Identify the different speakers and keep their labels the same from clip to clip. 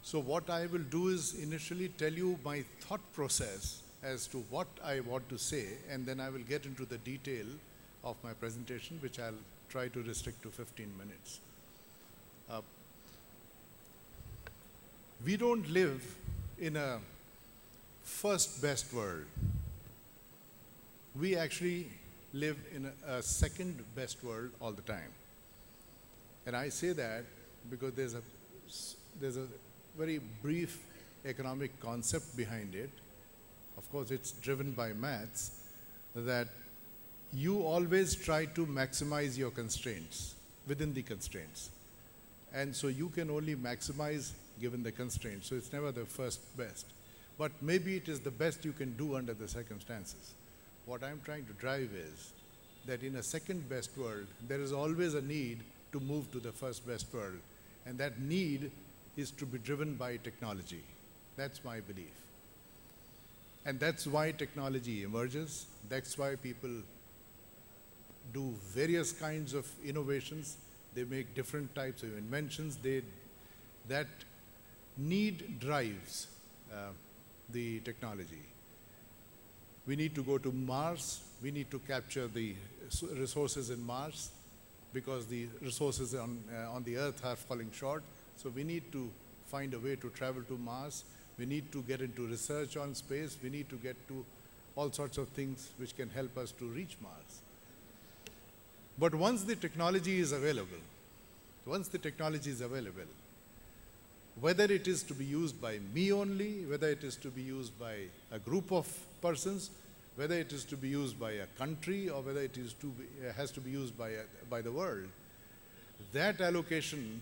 Speaker 1: So what I will do is initially tell you my thought process as to what I want to say, and then I will get into the detail of my presentation, which I'll try to restrict to 15 minutes. We don't live in a first best world. We actually live in a second best world all the time. And I say that because there's a very brief economic concept behind it. Of course, it's driven by maths, that you always try to maximize your constraints within the constraints. And so you can only maximize given the constraints. So it's never the first best. But maybe it is the best you can do under the circumstances. What I'm trying to drive is that in a second best world, there is always a need to move to the first best world. And that need is to be driven by technology. That's my belief. And that's why technology emerges. That's why people do various kinds of innovations. They make different types of inventions. That need drives the technology. We need to go to Mars. We need to capture the resources in Mars because the resources on the Earth are falling short. So we need to find a way to travel to Mars. We need to get into research on space. We need to get to all sorts of things which can help us to reach Mars. But once the technology is available, whether it is to be used by me only, whether it is to be used by a group of persons, whether it is to be used by a country, or whether it is has to be used by the world, that allocation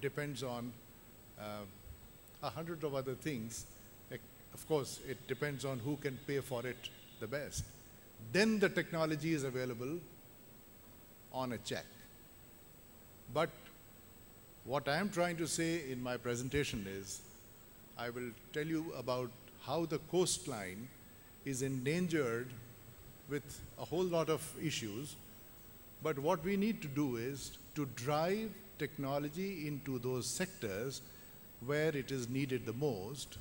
Speaker 1: depends on 100 of other things. Of course, it depends on who can pay for it the best. Then the technology is available on a check. But what I am trying to say in my presentation is, I will tell you about how the coastline is endangered with a whole lot of issues. But what we need to do is to drive technology into those sectors where it is needed the most.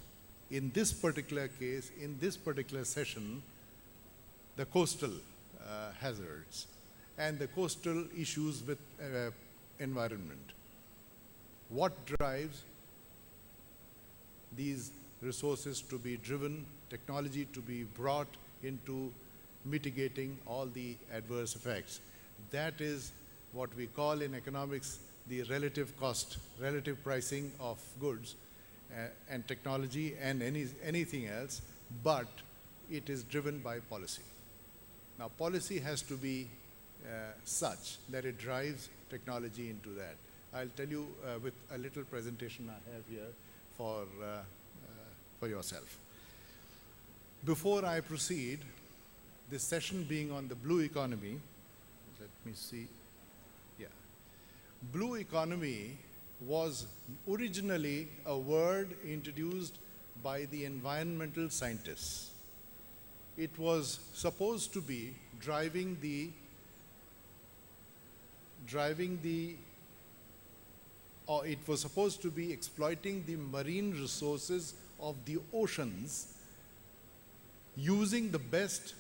Speaker 1: In this particular case, in this particular session, the coastal hazards and the coastal issues with environment. What drives these resources to be driven, technology to be brought into mitigating all the adverse effects? That is what we call in economics the relative cost, relative pricing of goods and technology and anything else, but it is driven by policy. Now, policy has to be such that it drives technology into that. I'll tell you with a little presentation I have here for yourself. Before I proceed, this session being on the blue economy, let me see. Yeah. Blue economy was originally a word introduced by the environmental scientists. It was supposed to be driving the or it was supposed to be exploiting the marine resources of the oceans using the best,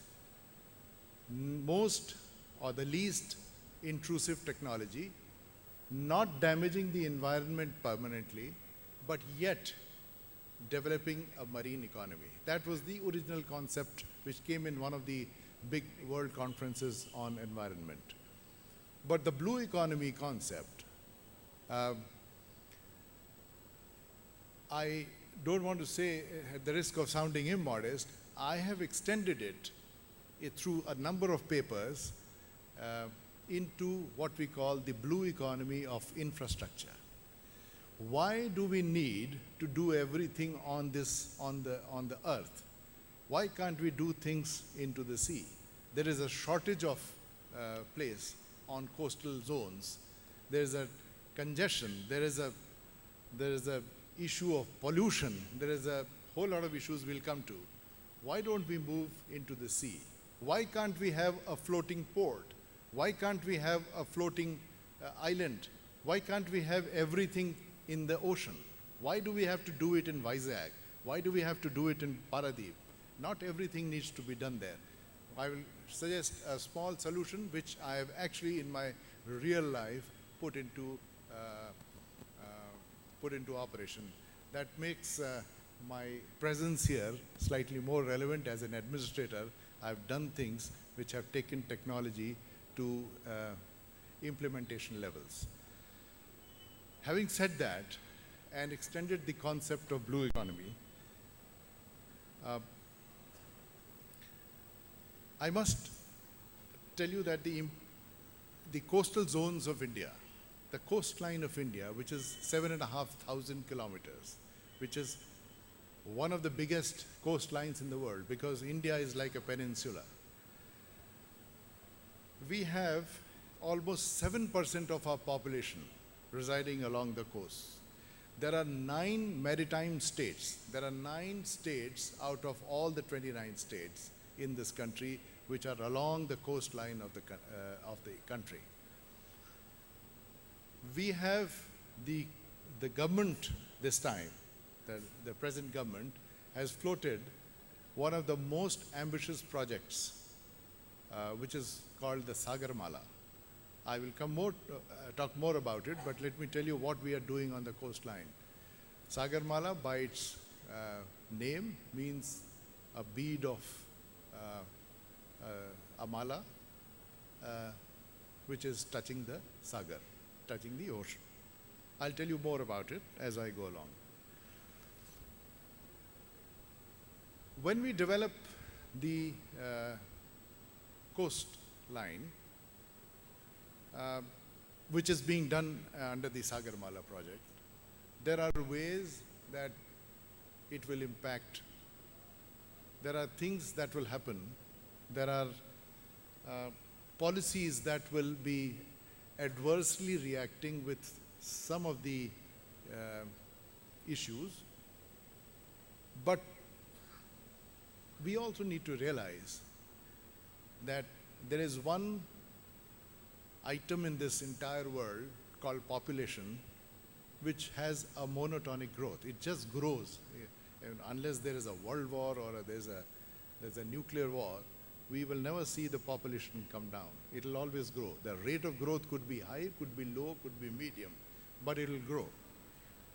Speaker 1: most, or the least intrusive technology, not damaging the environment permanently, but yet developing a marine economy. That was the original concept which came in one of the big world conferences on environment. But the blue economy concept, I don't want to say, at the risk of sounding immodest, I have extended it through a number of papers into what we call the blue economy of infrastructure. Why do we need to do everything on the earth? Why can't we do things into the sea? There is a shortage of place on coastal zones. There is a congestion. There is a issue of pollution. There is a whole lot of issues we'll come to. Why don't we move into the sea? Why can't we have a floating port? Why can't we have a floating island? Why can't we have everything in the ocean? Why do we have to do it in Vizag? Why do we have to do it in Paradeep? Not everything needs to be done there. I will suggest a small solution which I have actually in my real life put into operation. That makes my presence here slightly more relevant as an administrator. I've done things which have taken technology to implementation levels. Having said that, and extended the concept of blue economy, I must tell you that the coastal zones of India, the coastline of India, which is 7,500 kilometers, which is one of the biggest coastlines in the world because India is like a peninsula. We have almost 7% of our population residing along the coast. There are 9 maritime states. There are 9 states out of all the 29 states in this country which are along the coastline of the country. We have the government this time, the present government has floated one of the most ambitious projects, which is called the Sagarmala. I will talk more about it, but let me tell you what we are doing on the coastline. Sagarmala, by its name, means a bead of a mala, which is touching the sagar, touching the ocean. I'll tell you more about it as I go along. When we develop the coastline, which is being done under the Sagarmala project, there are ways that it will impact. There are things that will happen. There are policies that will be adversely reacting with some of the issues. But we also need to realize that there is one item in this entire world called population which has a monotonic growth. It just grows. And unless there is a world war or there's a nuclear war, we will never see the population come down. It will always grow. The rate of growth could be high, could be low, could be medium, but it will grow.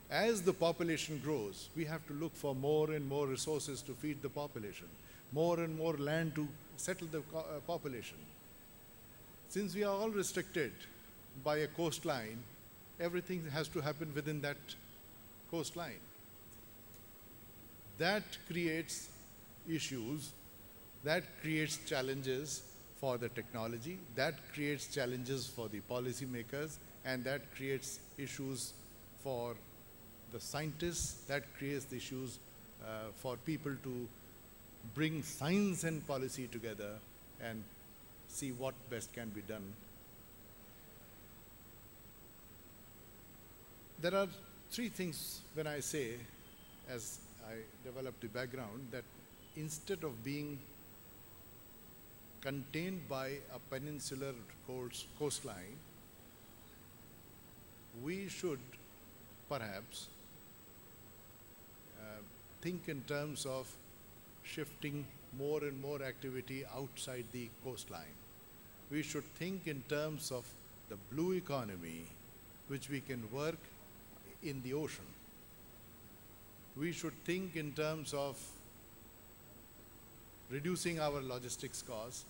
Speaker 1: As the population grows, we have to look for more and more resources to feed the population, more and more land to settle the population. Since we are all restricted by a coastline, everything has to happen within that coastline. That creates issues, that creates challenges for the technology, that creates challenges for the policymakers, and that creates issues for the scientists, that creates the issues for people to bring science and policy together and see what best can be done. There are 3 things when I say, as I develop the background, that instead of being contained by a peninsular coastline, we should perhaps think in terms of shifting more and more activity outside the coastline. We should think in terms of the blue economy, which we can work in the ocean. We should think in terms of reducing our logistics costs.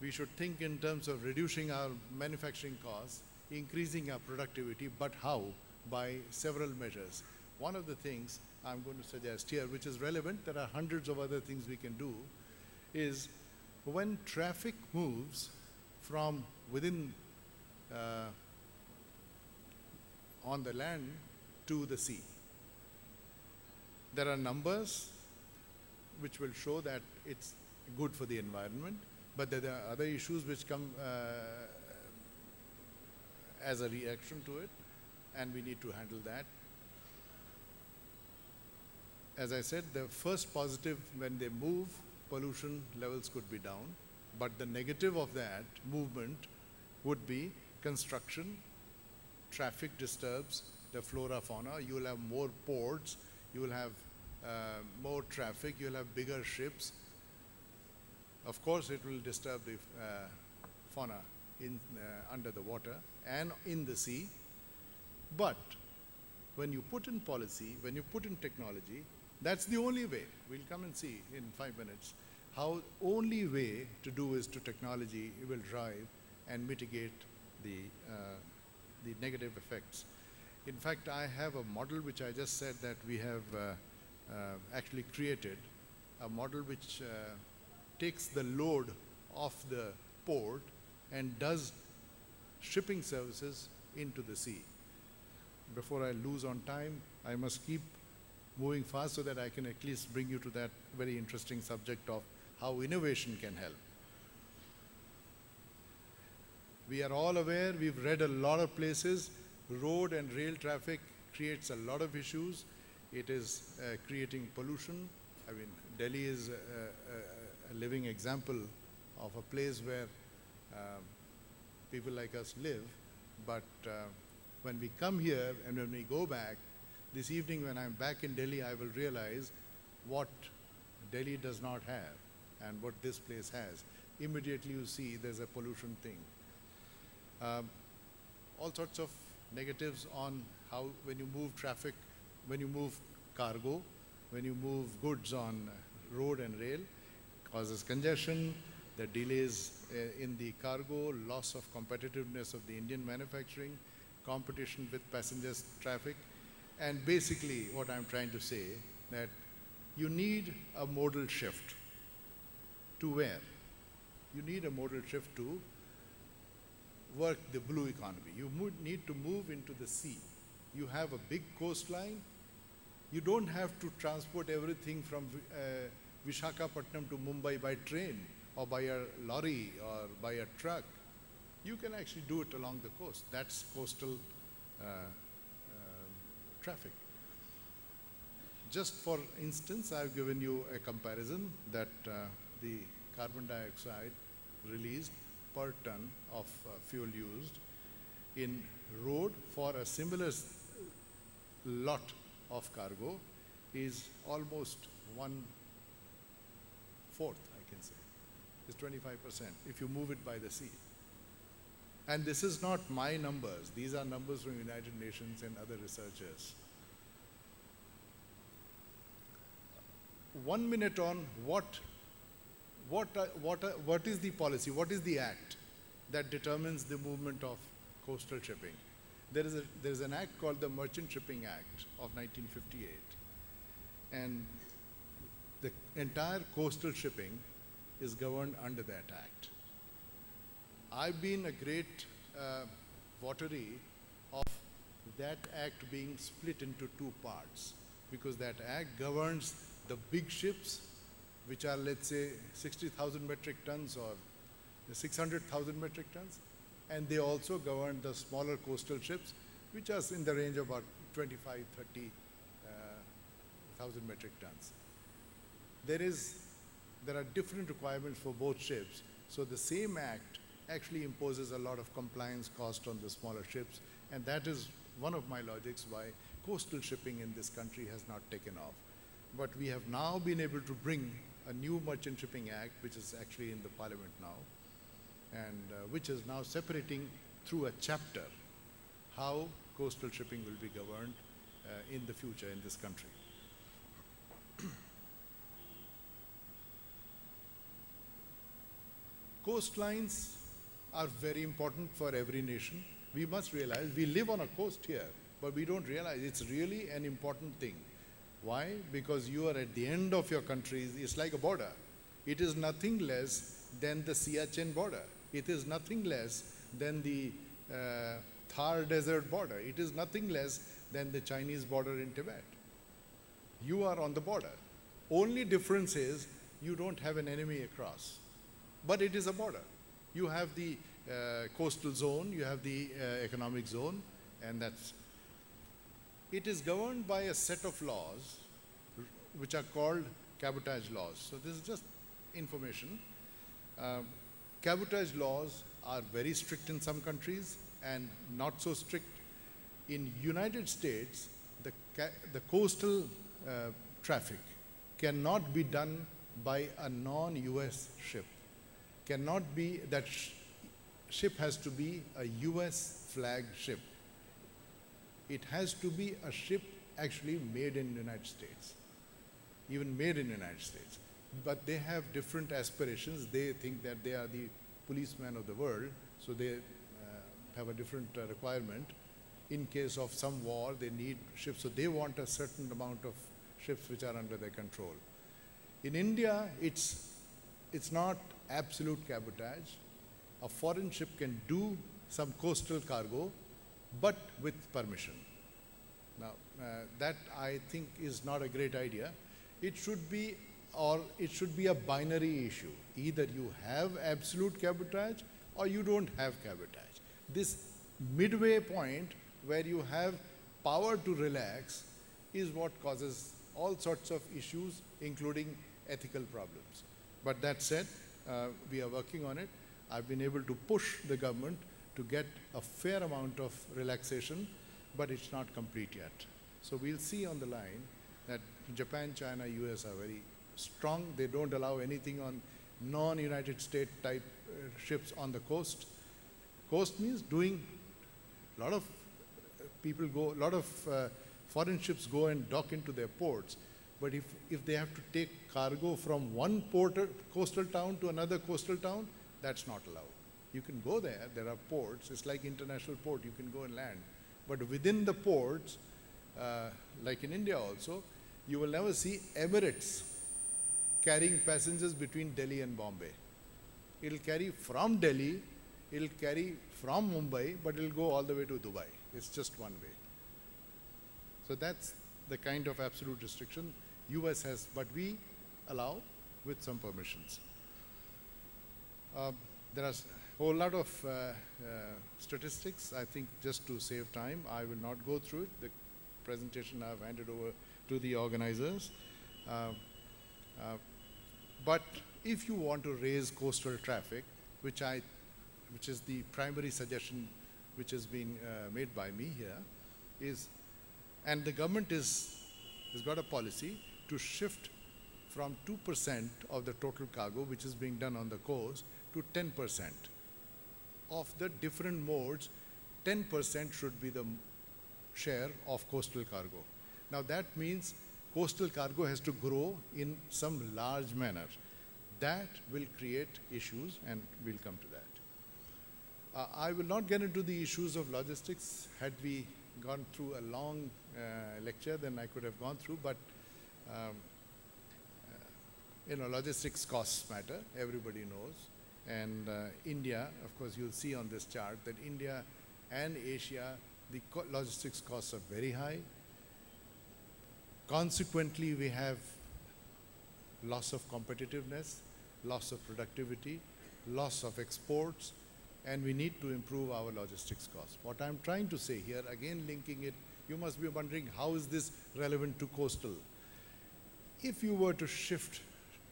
Speaker 1: We should think in terms of reducing our manufacturing costs, increasing our productivity, but how? By several measures. One of the things I'm going to suggest here, which is relevant, there are hundreds of other things we can do, is when traffic moves from within on the land to the sea, there are numbers which will show that it's good for the environment, but there are other issues which come as a reaction to it, and we need to handle that. As I said, the first positive, when they move, pollution levels could be down, but the negative of that movement would be construction, traffic disturbs, the flora, fauna. You will have more ports, you will have more traffic, you will have bigger ships. Of course, it will disturb the fauna under the water and in the sea. But when you put in policy, when you put in technology, that's the only way. We'll come and see in 5 minutes how only way to do is to technology will drive and mitigate the negative effects. In fact, I have a model which I just said that we have actually created, a model which takes the load of the port and does shipping services into the sea. Before I lose on time, I must keep moving fast so that I can at least bring you to that very interesting subject of how innovation can help. We are all aware, we've read a lot of places, road and rail traffic creates a lot of issues. It is creating pollution. I mean, Delhi is a living example of a place where people like us live, but when we come here and when we go back, this evening when I'm back in Delhi, I will realize what Delhi does not have and what this place has. Immediately you see there's a pollution thing. All sorts of negatives on how when you move traffic, when you move cargo, when you move goods on road and rail, causes congestion, the delays in the cargo, loss of competitiveness of the Indian manufacturing, competition with passengers traffic, and basically what I'm trying to say that you need a modal shift. To where? You need a modal shift to work the blue economy. You need to move into the sea. You have a big coastline. You don't have to transport everything from Visakhapatnam to Mumbai by train or by a lorry or by a truck. You can actually do it along the coast. That's coastal traffic. Just for instance, I've given you a comparison that the carbon dioxide released per ton of fuel used in road for a similar lot of cargo is almost 1/4, I can say. It's 25% if you move it by the sea. And this is not my numbers. These are numbers from United Nations and other researchers. 1 minute on what is the policy, what is the act that determines the movement of coastal shipping? There is an act called the Merchant Shipping Act of 1958. And the entire coastal shipping is governed under that act. I've been a great votary of that act being split into two parts, because that act governs the big ships, which are, let's say, 60,000 metric tons or 600,000 metric tons, and they also govern the smaller coastal ships, which are in the range of about 25, 30,000 metric tons. There are different requirements for both ships, so the same act actually imposes a lot of compliance cost on the smaller ships, and that is one of my logics why coastal shipping in this country has not taken off. But we have now been able to bring a new Merchant Shipping Act, which is actually in the Parliament now, and which is now separating through a chapter how coastal shipping will be governed in the future in this country. Coastlines are very important for every nation. We must realize we live on a coast here, but we don't realize it's really an important thing. Why? Because you are at the end of your country. It's like a border. It is nothing less than the Siachen border. It is nothing less than the Thar Desert border. It is nothing less than the Chinese border in Tibet. You are on the border. Only difference is you don't have an enemy across. But it is a border. You have the coastal zone, you have the economic zone, and that's. It is governed by a set of laws which are called cabotage laws. So this is just information. Cabotage laws are very strict in some countries and not so strict. In United States, the coastal traffic cannot be done by a non-US ship. Cannot be, that ship has to be a US flag ship. It has to be a ship actually made in the United States, even made in the United States. But they have different aspirations. They think that they are the policemen of the world, so they have a different requirement. In case of some war, they need ships, so they want a certain amount of ships which are under their control. In India, it's not absolute cabotage. A foreign ship can do some coastal cargo, but with permission. Now, that I think is not a great idea. It should be a binary issue. Either you have absolute cabotage or you don't have cabotage. This midway point where you have power to relax is what causes all sorts of issues, including ethical problems. But that said, we are working on it. I've been able to push the government to get a fair amount of relaxation, but it's not complete yet. So we'll see on the line that Japan, China, US are very strong. They don't allow anything on non-United States type ships on the coast. Coast means doing, a lot of people go, a lot of foreign ships go and dock into their ports. But if they have to take cargo from one coastal town to another coastal town, that's not allowed. You can go there are ports, it's like international port, you can go and land. But within the ports, like in India also, you will never see Emirates carrying passengers between Delhi and Bombay. It'll carry from Delhi, it'll carry from Mumbai, but it'll go all the way to Dubai. It's just one way. So that's the kind of absolute restriction US has, but we allow with some permissions. There are a whole lot of statistics. I think just to save time, I will not go through it. The presentation I've handed over to the organizers. But if you want to raise coastal traffic, which is the primary suggestion which has been made by me here, is, and the government has got a policy to shift from 2% of the total cargo which is being done on the coast to 10%. Of the different modes, 10% should be the share of coastal cargo. Now that means coastal cargo has to grow in some large manner. That will create issues, and we'll come to that. I will not get into the issues of logistics. Had we gone through a long lecture, then I could have gone through, but logistics costs matter, everybody knows. And India, of course, you'll see on this chart that India and Asia, the logistics costs are very high. Consequently, we have loss of competitiveness, loss of productivity, loss of exports, and we need to improve our logistics costs. What I'm trying to say here, again linking it, you must be wondering, how is this relevant to coastal? If you were to shift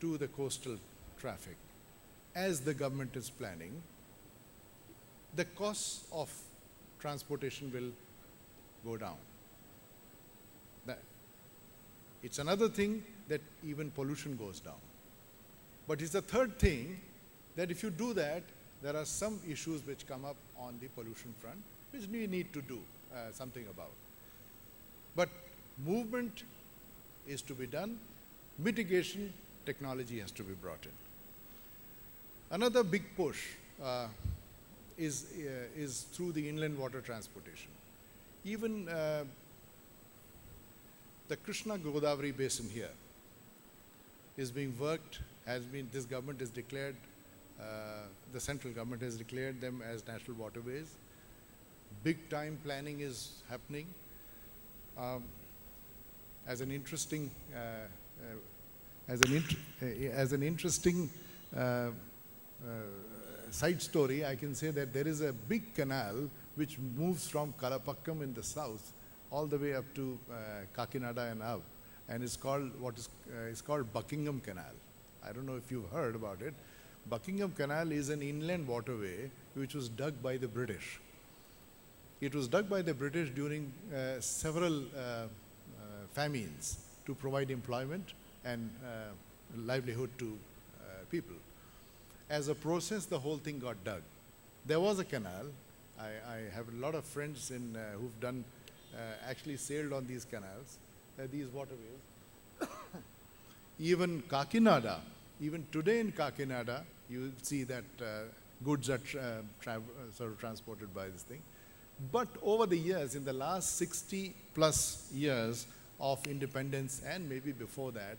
Speaker 1: to the coastal traffic, as the government is planning, the costs of transportation will go down. It's another thing that even pollution goes down. But it's a third thing that if you do that, there are some issues which come up on the pollution front, which we need to do something about. But movement is to be done. Mitigation technology has to be brought in. Another big push is through the inland water transportation. Even the Krishna Godavari basin here is being worked, this government has declared, the central government has declared them as national waterways. Big time planning is happening. As an interesting side story, I can say that there is a big canal which moves from Kalapakkam in the south all the way up to Kakinada and up, and it's called it's called Buckingham Canal. I don't know if you've heard about it. Buckingham Canal is an inland waterway which was dug by the British It was dug by the British during several famines to provide employment and livelihood to people. As a process, the whole thing got dug. There was a canal. I have a lot of friends who've done, actually sailed on these canals, these waterways. Even Kakinada, even today in Kakinada, you will see that goods are sort of transported by this thing. But over the years, in the last 60 plus years of independence and maybe before that,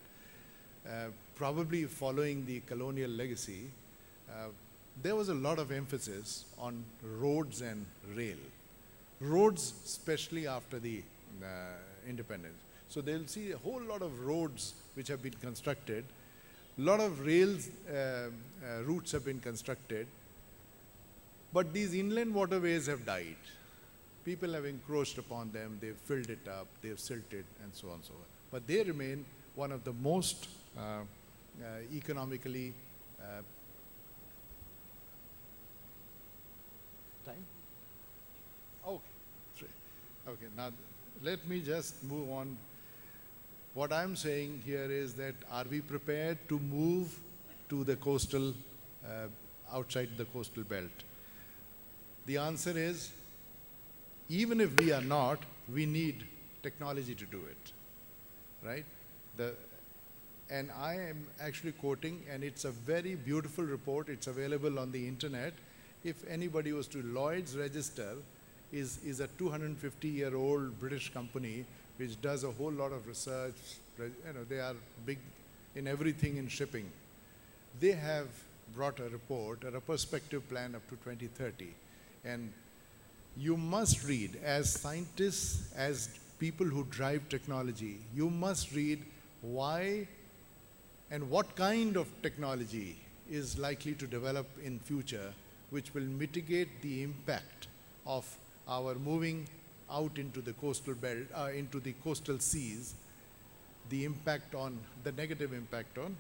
Speaker 1: probably following the colonial legacy, there was a lot of emphasis on roads and rail. Roads, especially after the independence. So they'll see a whole lot of roads which have been constructed. A lot of rails routes have been constructed. But these inland waterways have died. People have encroached upon them, they've filled it up, they've silted, and so on and so on. But they remain one of the most economically time? Okay. Okay, now let me just move on. What I'm saying here is that are we prepared to move to the coastal, outside the coastal belt? The answer is, even if we are not, we need technology to do it, right? And I am actually quoting, and it's a very beautiful report. It's available on the internet. If anybody was to Lloyd's Register, is a 250-year-old British company which does a whole lot of research. You know, they are big in everything in shipping. They have brought a report, a perspective plan up to 2030. And you must read, as scientists, as people who drive technology, you must read why and what kind of technology is likely to develop in future which will mitigate the impact of our moving out into the coastal belt, into the coastal seas, the impact on, the negative impact on.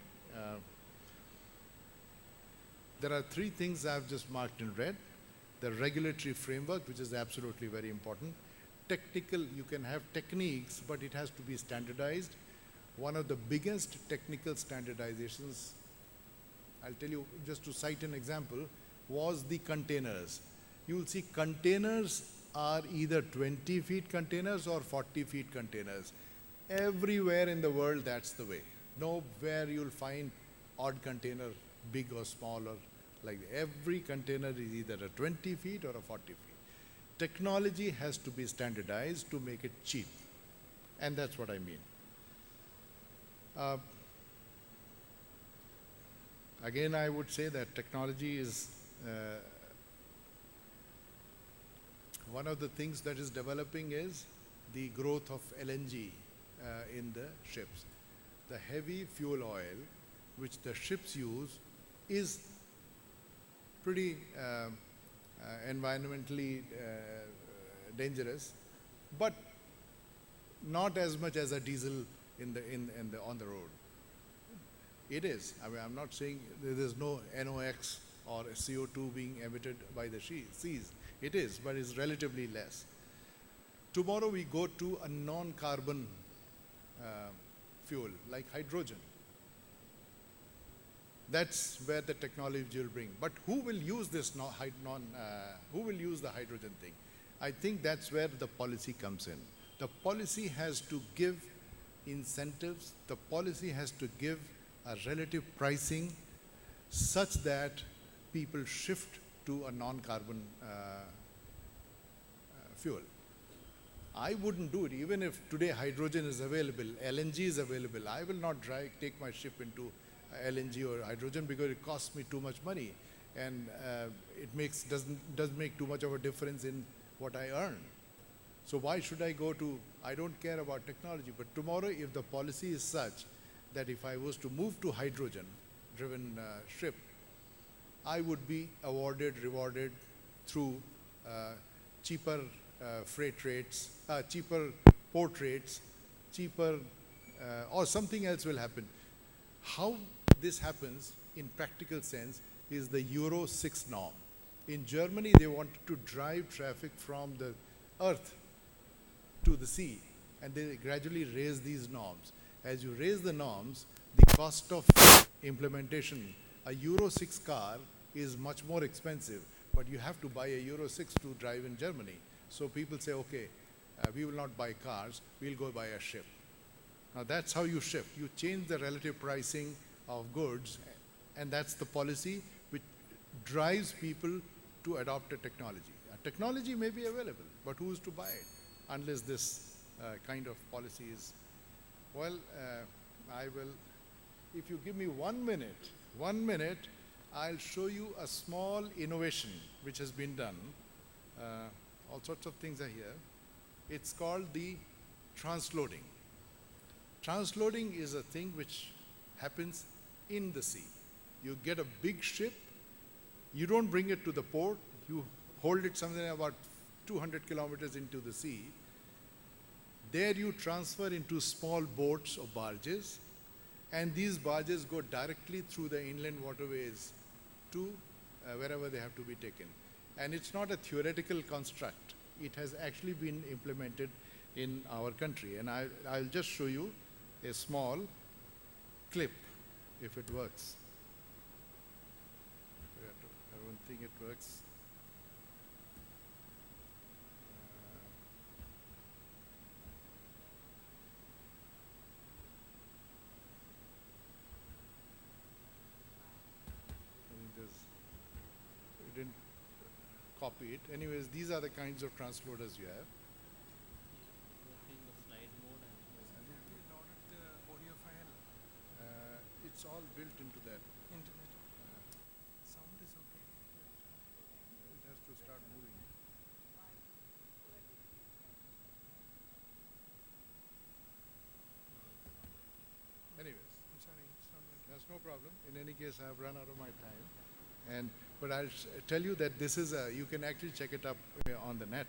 Speaker 1: There are three things I've just marked in red. The regulatory framework, which is absolutely very important. Technical, you can have techniques, but it has to be standardized. One of the biggest technical standardizations, I'll tell you, just to cite an example, was the containers. You will see containers are either 20 feet containers or 40 feet containers. Everywhere in the world, that's the way. Nowhere you'll find odd container, big or small, or like every container is either a 20 feet or a 40 feet. Technology has to be standardized to make it cheap. And that's what I mean. Again, I would say that technology is one of the things that is developing is the growth of LNG in the ships. The heavy fuel oil which the ships use is pretty environmentally dangerous, but not as much as a diesel on the road. It is. I mean, I'm not saying there is no NOx or CO2 being emitted by the seas. It is, but it's relatively less. Tomorrow we go to a non-carbon fuel like hydrogen. That's where the technology will bring. But who will use this who will use the hydrogen thing? I think that's where the policy comes in. The policy has to give incentives. The policy has to give a relative pricing such that people shift to a non-carbon fuel. I wouldn't do it even if today hydrogen is available, LNG is available. I will not take my ship into LNG or hydrogen because it costs me too much money, and it doesn't make too much of a difference in what I earn. So why should I go to? I don't care about technology, but tomorrow if the policy is such that if I was to move to hydrogen-driven ship, I would be rewarded through cheaper freight rates, cheaper port rates, cheaper, or something else will happen. How this happens in practical sense is the Euro 6 norm. In Germany, they wanted to drive traffic from the earth to the sea, and they gradually raise these norms. As you raise the norms, the cost of implementation, a Euro 6 car is much more expensive, but you have to buy a Euro 6 to drive in Germany. So people say, okay, we will not buy cars, we'll go buy a ship. Now that's how you shift. You change the relative pricing of goods, and that's the policy which drives people to adopt a technology. A technology may be available, but who's to buy it unless this kind of policy is, well, I will, if you give me 1 minute, I'll show you a small innovation which has been done. All sorts of things are here. It's called the transloading. Transloading is a thing which happens in the sea. You get a big ship, you don't bring it to the port, you hold it somewhere about 200 kilometers into the sea. There you transfer into small boats or barges, and these barges go directly through the inland waterways to wherever they have to be taken. And it's not a theoretical construct. It has actually been implemented in our country. And I'll just show you a small clip, if it works. I don't think it works. We didn't copy it. Anyways, these are the kinds of transloaders you have. It's all built into that. Sound is okay. It has to start moving. Anyways, I'm sorry, it's not working. That's no problem. In any case, I've run out of my time. But I'll tell you that this is you can actually check it up on the net.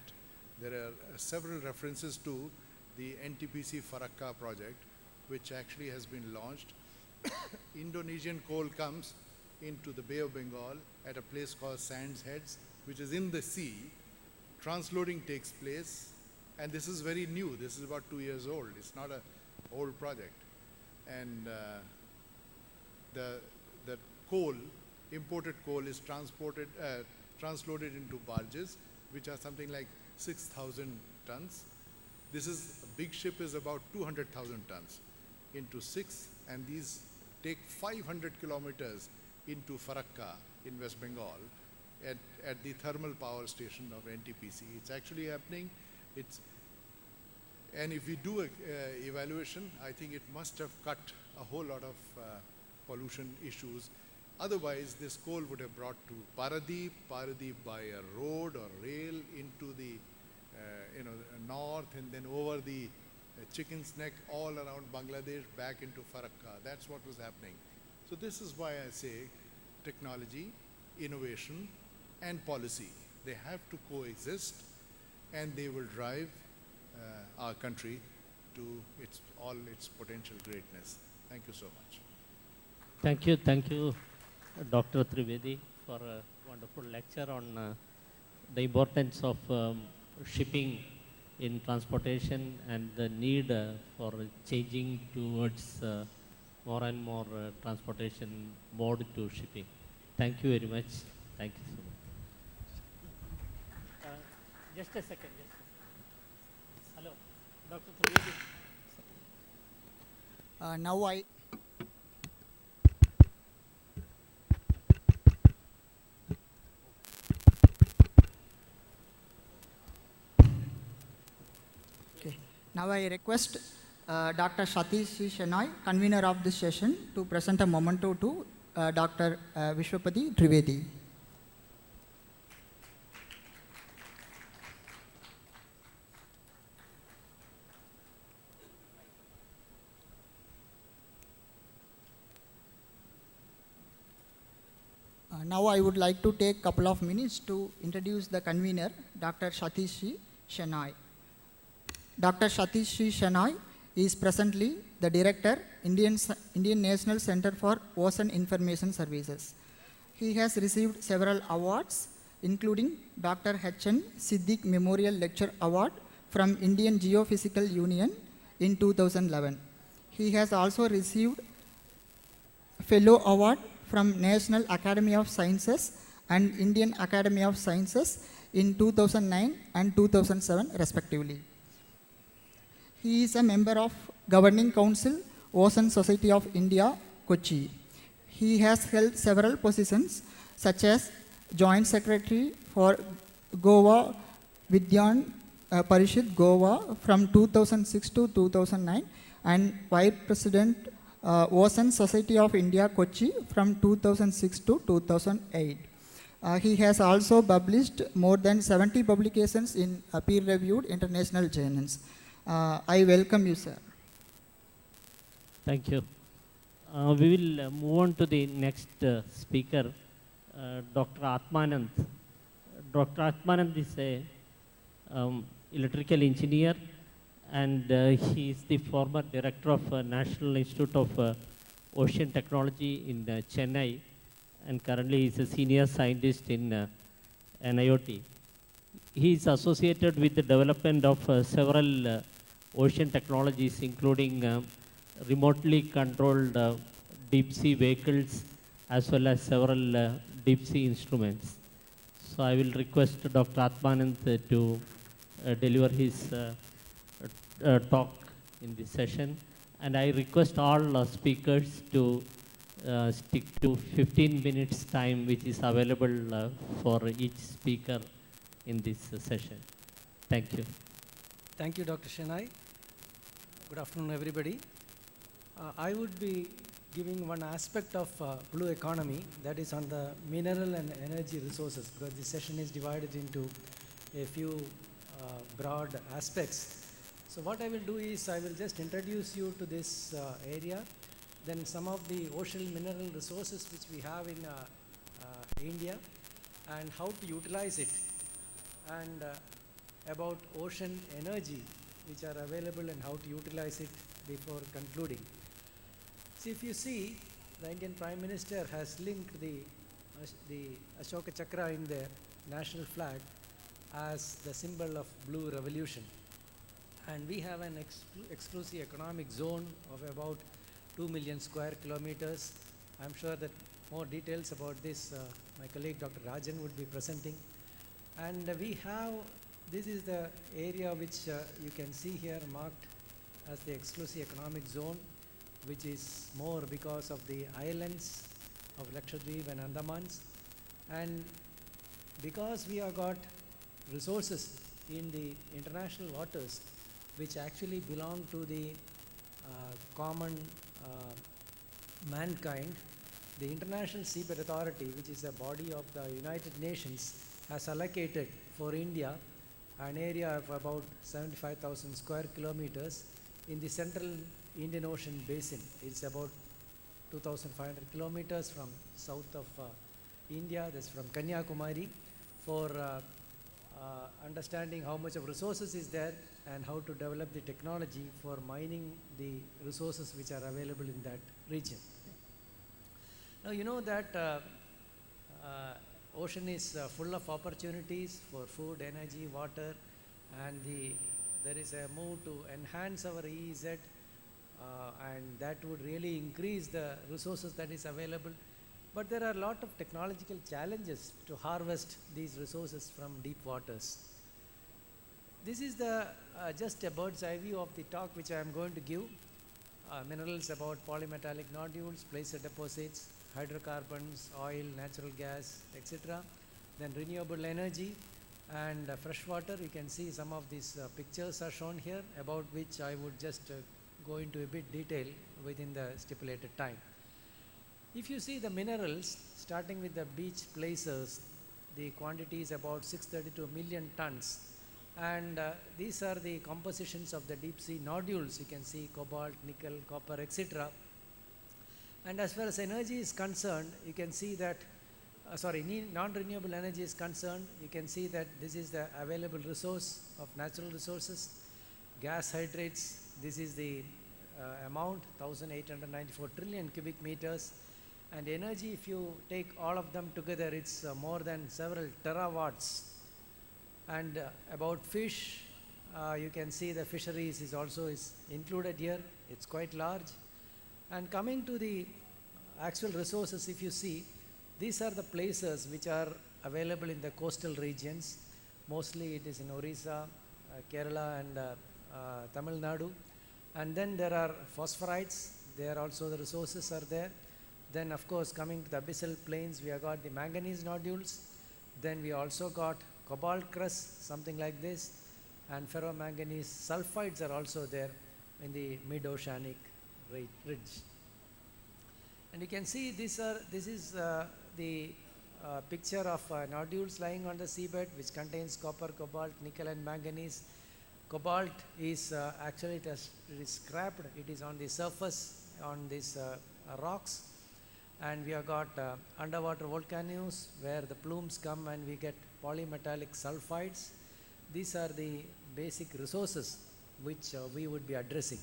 Speaker 1: There are several references to the NTPC Farakka project, which actually has been launched. Indonesian coal comes into the Bay of Bengal at a place called Sands Heads, which is in the sea. Transloading takes place, and this is very new. This is about 2 years old. It's not an old project. And the coal, imported coal, is transloaded into barges, which are something like 6,000 tons. This is, a big ship is about 200,000 tons into 6, and these take 500 kilometers into Farakka in West Bengal at the thermal power station of NTPC. It's actually happening. And if we do an evaluation, I think it must have cut a whole lot of pollution issues. Otherwise, this coal would have brought to Paradeep by a road or rail into the north, and then over the Chicken's Neck all around Bangladesh back into Farakka. That's what was happening. So this is why I say technology, innovation, and policy, they have to coexist, and they will drive our country to all its potential greatness. Thank you so much.
Speaker 2: Thank you, Dr. Trivedi, for a wonderful lecture on the importance of shipping in transportation and the need for changing towards more and more transportation mode to shipping. Thank you very much. Thank you so much. Just a second. Hello, Dr. Trivedi.
Speaker 3: Now I Now I request Dr. Satish Shenoy, convener of this session, to present a memento to Dr. Vishwapati Trivedi. Now I would like to take a couple of minutes to introduce the convener, Dr. Satish Shenoy. Dr. Satish Shenoy is presently the Director, Indian National Center for Ocean Information Services. He has received several awards, including Dr. H.N. Siddiq Memorial Lecture Award from Indian Geophysical Union in 2011. He has also received Fellow Award from National Academy of Sciences and Indian Academy of Sciences in 2009 and 2007 respectively. He is a member of Governing Council, Ocean Society of India, Kochi. He has held several positions such as Joint Secretary for Goa Vidyan Parishad Goa from 2006 to 2009 and Vice President Ocean Society of India, Kochi from 2006 to 2008. He has also published more than 70 publications in peer-reviewed international journals. I welcome you, sir.
Speaker 2: Thank you. We will move on to the next speaker, Dr. Atmanand. Dr. Atmanand is a electrical engineer, and he is the former director of National Institute of Ocean Technology in Chennai, and currently is a senior scientist in NIOT. He is associated with the development of several ocean technologies, including remotely controlled deep sea vehicles, as well as several deep sea instruments. So I will request Dr. Atmanand to deliver his talk in this session, and I request all speakers to stick to 15 minutes time, which is available for each speaker in this session. Thank you.
Speaker 4: Thank you, Dr. Shenoy. Good afternoon, everybody. I would be giving one aspect of blue economy, that is on the mineral and energy resources, because this session is divided into a few broad aspects. So what I will do is I will just introduce you to this area, then some of the ocean mineral resources which we have in India and how to utilize it, and about ocean energy which are available and how to utilize it before concluding. See, if you see, the Indian Prime Minister has linked the Ashoka Chakra in the national flag as the symbol of blue revolution. And we have an exclusive economic zone of about 2 million square kilometers. I'm sure that more details about this my colleague Dr. Rajan would be presenting. And we have, this is the area which you can see here marked as the exclusive economic zone, which is more because of the islands of Lakshadweep and Andamans. And because we have got resources in the international waters which actually belong to the common mankind, the International Seabed Authority, which is a body of the United Nations, has allocated for India an area of about 75,000 square kilometers in the central Indian Ocean basin. It's about 2,500 kilometers from south of India, that's from Kanyakumari, for understanding how much of resources is there and how to develop the technology for mining the resources which are available in that region. Now you know that ocean is full of opportunities for food, energy, water, and there is a move to enhance our EEZ, and that would really increase the resources that is available. But there are a lot of technological challenges to harvest these resources from deep waters. This is just a bird's eye view of the talk which I am going to give. Minerals about polymetallic nodules, placer deposits, hydrocarbons, oil, natural gas, etc. Then renewable energy and fresh water. You can see some of these pictures are shown here, about which I would just go into a bit detail within the stipulated time. If you see the minerals, starting with the beach placers, the quantity is about 632 million tons. And these are the compositions of the deep sea nodules. You can see cobalt, nickel, copper, etc. And as far as energy is concerned, you can see that, non-renewable energy is concerned, you can see that this is the available resource of natural resources. Gas hydrates, this is the amount, 1,894 trillion cubic meters. And energy, if you take all of them together, it's more than several terawatts. And about fish, you can see the fisheries is also included here. It's quite large. And coming to the actual resources, if you see, these are the places which are available in the coastal regions. Mostly it is in Orissa, Kerala and Tamil Nadu. And then there are phosphorites. There also the resources are there. Then of course coming to the abyssal plains, we have got the manganese nodules. Then we also got cobalt crust, something like this. And ferromanganese sulfides are also there in the mid-oceanic ridge. And you can see this is the picture of nodules lying on the seabed, which contains copper, cobalt, nickel and manganese. Cobalt is actually it is scrapped. It is on the surface on these rocks. And we have got underwater volcanoes where the plumes come and we get polymetallic sulfides. These are the basic resources which we would be addressing.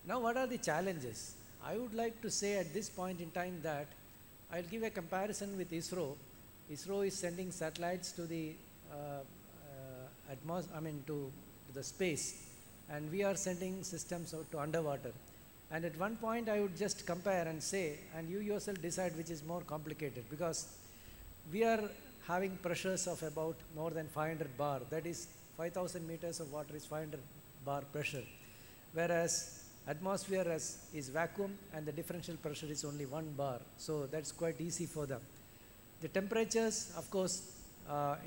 Speaker 4: Now what are the challenges? I would like to say at this point in time that I'll give a comparison with ISRO. ISRO is sending satellites to the to the space, and we are sending systems out to underwater. And at one point I would just compare and say, and you yourself decide which is more complicated, because we are having pressures of about more than 500 bar, that is 5,000 meters of water is 500 bar pressure, whereas atmosphere is vacuum and the differential pressure is only 1 bar, so that's quite easy for them. The temperatures, of course,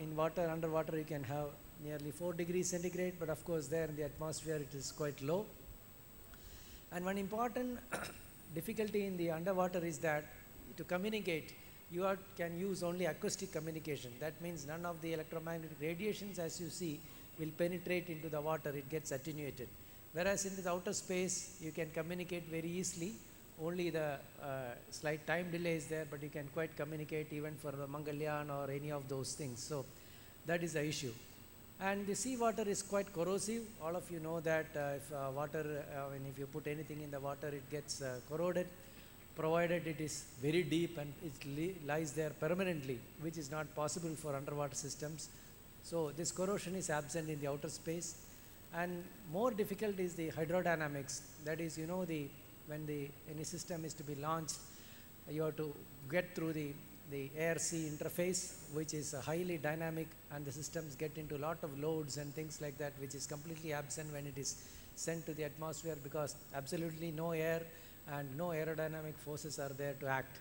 Speaker 4: in water, underwater you can have nearly 4 degrees centigrade, but of course there in the atmosphere it is quite low. And one important difficulty in the underwater is that to communicate, you can use only acoustic communication. That means none of the electromagnetic radiations, as you see, will penetrate into the water. It gets attenuated. Whereas in the outer space, you can communicate very easily. Only the slight time delay is there, but you can quite communicate even for the Mangalyaan or any of those things. So that is the issue. And the sea water is quite corrosive. All of you know that if if you put anything in the water, it gets corroded, provided it is very deep and it lies there permanently, which is not possible for underwater systems. So this corrosion is absent in the outer space. And more difficult is the hydrodynamics. That is, when any system is to be launched, you have to get through the air-sea interface, which is highly dynamic, and the systems get into a lot of loads and things like that, which is completely absent when it is sent to the atmosphere, because absolutely no air and no aerodynamic forces are there to act.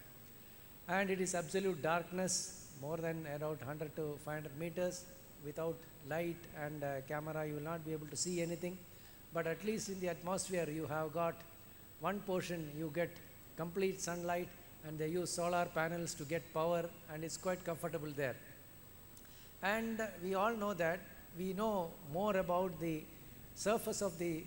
Speaker 4: And it is absolute darkness, more than around 100 to 500 meters. Without light and camera, you will not be able to see anything. But at least in the atmosphere, you have got one portion, you get complete sunlight, and they use solar panels to get power, and it's quite comfortable there. And we all know that we know more about the surface of the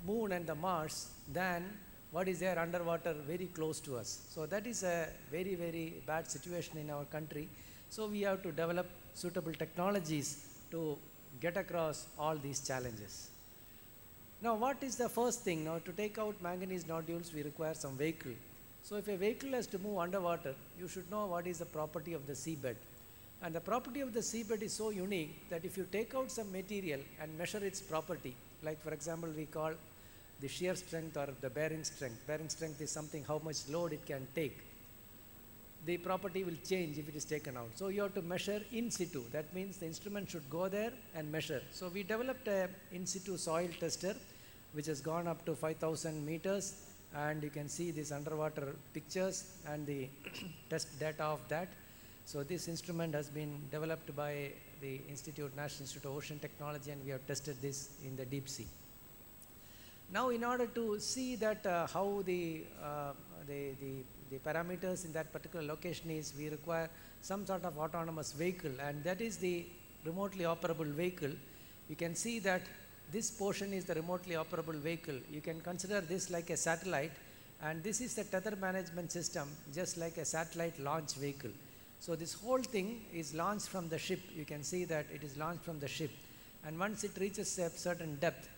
Speaker 4: moon and the Mars than what is there underwater very close to us. So that is a very, very bad situation in our country. So we have to develop suitable technologies to get across all these challenges. Now what is the first thing? Now to take out manganese nodules, we require some vehicle. So if a vehicle has to move underwater, you should know what is the property of the seabed. And the property of the seabed is so unique that if you take out some material and measure its property, like for example we call the shear strength or the bearing strength. Bearing strength is something how much load it can take. The property will change if it is taken out. So you have to measure in situ. That means the instrument should go there and measure. So we developed a in situ soil tester which has gone up to 5,000 meters, and you can see these underwater pictures and the test data of that. So this instrument has been developed by the National Institute of Ocean Technology, and we have tested this in the deep sea. Now in order to see that how the parameters in that particular location is, we require some sort of autonomous vehicle, and that is the remotely operable vehicle. You can see that this portion is the remotely operable vehicle. You can consider this like a satellite, and this is the tether management system, just like a satellite launch vehicle. So this whole thing is launched from the ship. You can see that it is launched from the ship, and once it reaches a certain depth,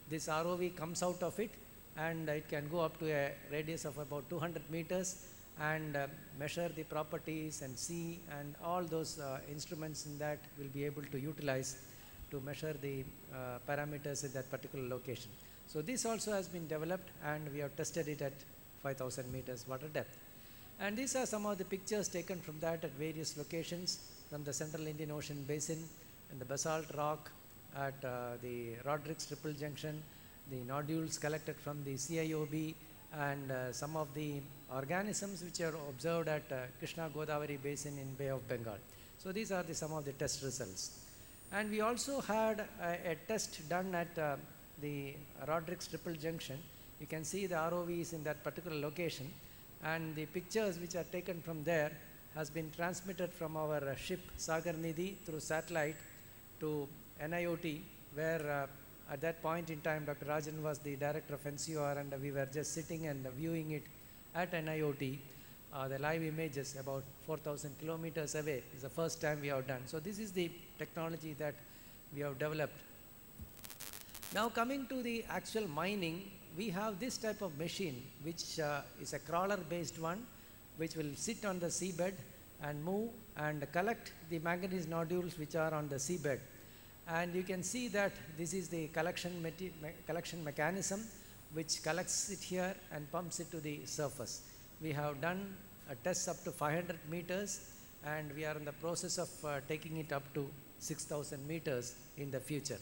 Speaker 4: this ROV comes out of it and it can go up to a radius of about 200 meters and measure the properties and see, and all those instruments in that will be able to utilize to measure the parameters in that particular location. So this also has been developed, and we have tested it at 5,000 meters water depth. And these are some of the pictures taken from that at various locations from the Central Indian Ocean Basin, and the basalt rock at the Rodrigues Triple Junction, the nodules collected from the CIOB, and some of the organisms which are observed at Krishna Godavari Basin in Bay of Bengal. So these are some of the test results. And we also had a test done at the Rodrigues Triple Junction. You can see the ROVs in that particular location, and the pictures which are taken from there has been transmitted from our ship Sagar Nidhi through satellite to NIOT, where at that point in time Dr. Rajan was the director of NCOR, and we were just sitting and viewing it at NIOT. The live images about 4,000 kilometers away is the first time we have done. So this is the technology that we have developed. Now coming to the actual mining, we have this type of machine which is a crawler based one, which will sit on the seabed and move and collect the manganese nodules which are on the seabed. And you can see that this is the collection mechanism which collects it here and pumps it to the surface. We have done a test up to 500 meters, and we are in the process of taking it up to 6,000 meters in the future.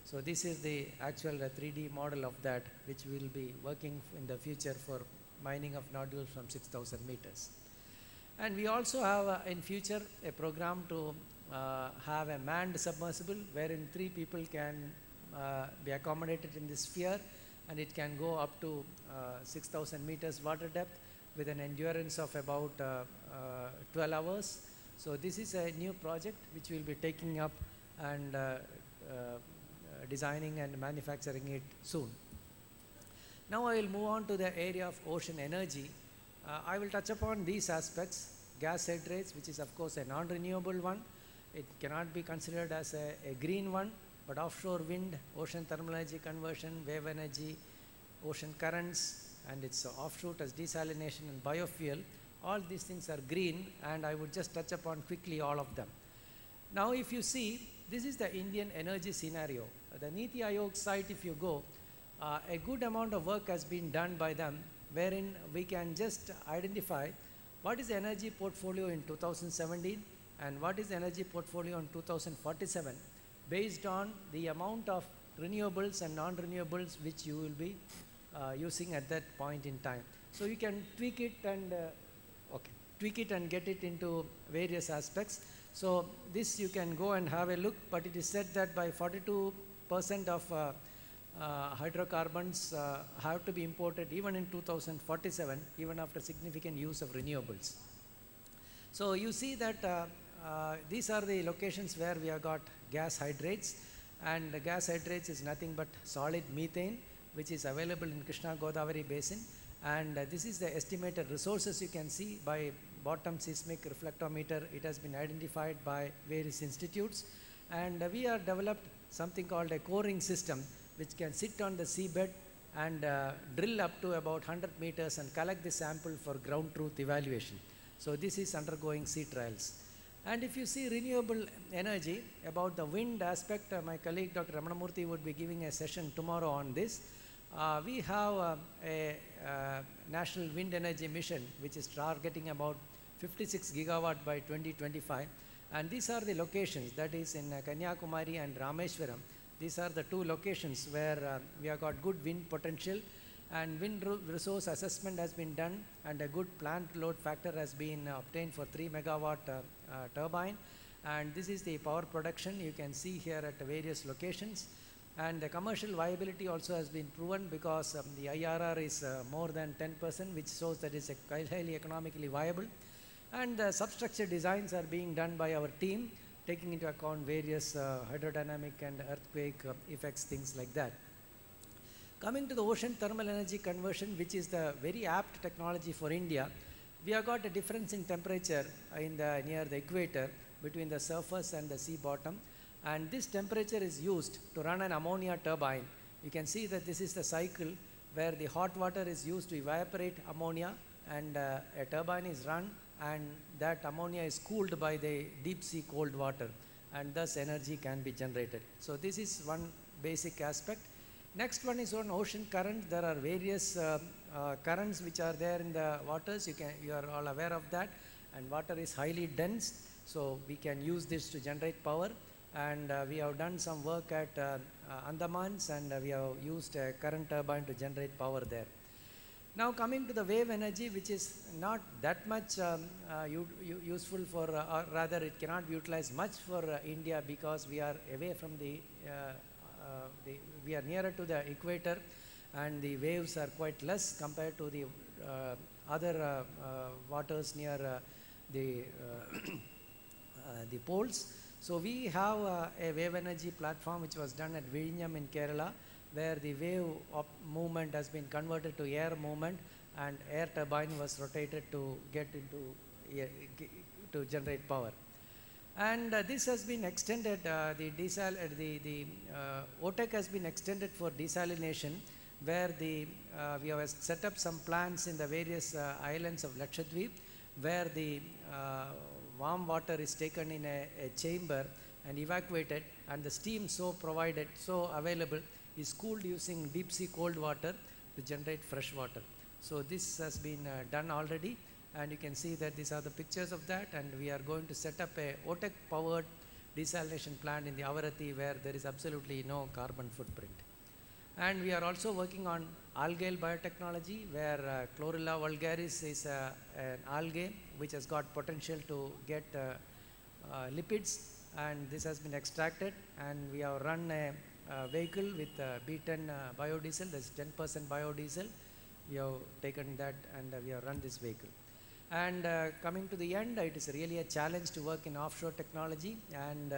Speaker 4: So this is the actual 3D model of that, which will be working in the future for mining of nodules from 6,000 meters. And we also have in future a program to have a manned submersible wherein 3 people can be accommodated in this sphere, and it can go up to 6,000 meters water depth with an endurance of about 12 hours. So this is a new project which we will be taking up and designing and manufacturing it soon. Now I will move on to the area of ocean energy. I will touch upon these aspects. Gas hydrates, which is of course a non-renewable one. It cannot be considered as a green one, but offshore wind, ocean thermal energy conversion, wave energy, ocean currents, and its offshoot as desalination and biofuel, all these things are green, and I would just touch upon quickly all of them. Now if you see, this is the Indian energy scenario. The Niti Aayog site, if you go, a good amount of work has been done by them, wherein we can just identify what is the energy portfolio in 2017 and what is the energy portfolio in 2047 based on the amount of renewables and non-renewables which you will be using at that point in time. So you can tweak it and get it into various aspects. So this you can go and have a look, but it is said that by 42% of hydrocarbons have to be imported even in 2047, even after significant use of renewables. So you see that these are the locations where we have got gas hydrates, and the gas hydrates is nothing but solid methane which is available in Krishna Godavari Basin, and this is the estimated resources. You can see by bottom seismic reflectometer it has been identified by various institutes, and we have developed something called a coring system which can sit on the seabed and drill up to about 100 meters and collect the sample for ground truth evaluation. So this is undergoing sea trials. And if you see renewable energy, about the wind aspect, my colleague Dr. Ramanamurthy would be giving a session tomorrow on this. We have a national wind energy mission which is targeting about 56 gigawatt by 2025, and these are the locations, that is in Kanyakumari and Rameshwaram. These are the 2 locations where we have got good wind potential, and wind resource assessment has been done, and a good plant load factor has been obtained for 3 megawatt turbine, and this is the power production you can see here at various locations. And the commercial viability also has been proven because the IRR is more than 10%, which shows that it's highly economically viable. And the substructure designs are being done by our team, taking into account various hydrodynamic and earthquake effects, things like that. Coming to the ocean thermal energy conversion, which is the very apt technology for India, we have got a difference in temperature near the equator between the surface and the sea bottom, and this temperature is used to run an ammonia turbine. You can see that this is the cycle where the hot water is used to evaporate ammonia, and a turbine is run, and that ammonia is cooled by the deep sea cold water, and thus energy can be generated. So this is one basic aspect. Next one is on ocean current. There are various currents which are there in the waters. You are all aware of that, and water is highly dense, so we can use this to generate power. And we have done some work at Andamans, and we have used a current turbine to generate power there. Now coming to the wave energy, which is not that much useful for, or rather it cannot be utilized much for India, because we are away from we are nearer to the equator, and the waves are quite less compared to the other waters near the poles. So we have a wave energy platform which was done at Viziñam in Kerala, where the wave movement has been converted to air movement, and air turbine was rotated to get into to generate power. And this has been extended, the OTEC has been extended for desalination, where we have set up some plants in the various islands of Lakshadweep, where the warm water is taken in a chamber and evacuated, and the steam so available is cooled using deep sea cold water to generate fresh water. So this has been done already, and you can see that these are the pictures of that, and we are going to set up a OTEC powered desalination plant in the Avarathy, where there is absolutely no carbon footprint. And we are also working on algal biotechnology, where Chlorella vulgaris is an algae which has got potential to get lipids, and this has been extracted, and we have run a vehicle with B10 biodiesel, that's 10% biodiesel. We have taken that, and we have run this vehicle. And coming to the end, it is really a challenge to work in offshore technology, and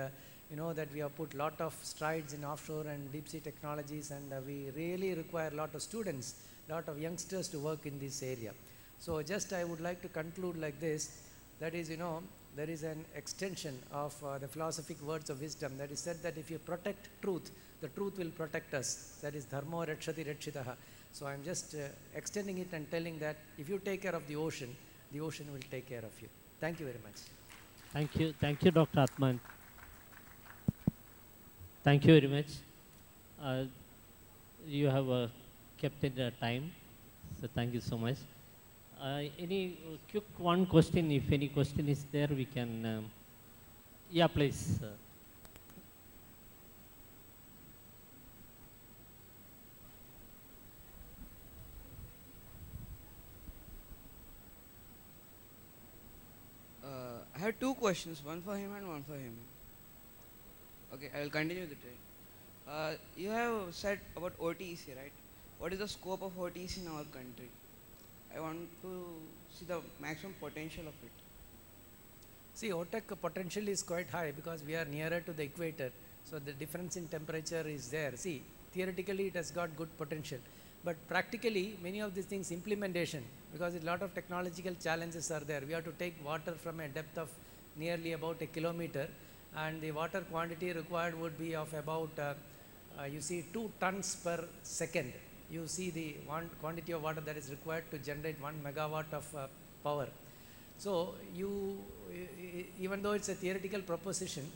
Speaker 4: you know that we have put a lot of strides in offshore and deep sea technologies, and we really require a lot of students, a lot of youngsters to work in this area. So just I would like to conclude like this, that is, you know, there is an extension of the philosophic words of wisdom that is said that if you protect truth, the truth will protect us. That is dharmo rakshati rakshitaha. So I'm just extending it and telling that if you take care of the ocean will take care of you. Thank you very much.
Speaker 2: Thank you, Dr. Atman. Thank you very much. You have kept in the time, so thank you so much. Any quick one question, if any question is there, we can, yeah, please.
Speaker 5: I have two questions, one for him and one for him. Okay, I will continue the trade. You have said about OTEC, right? What is the scope of OTEC in our country? I want to see the maximum potential of it.
Speaker 4: See, OTEC potential is quite high because we are nearer to the equator, so the difference in temperature is there. See, theoretically it has got good potential, but practically many of these things implementation, because a lot of technological challenges are there. We have to take water from a depth of nearly about 1 kilometer, and the water quantity required would be of about you see 2 tons per second. You see the quantity of water that is required to generate 1 megawatt of power. So even though it's a theoretical proposition,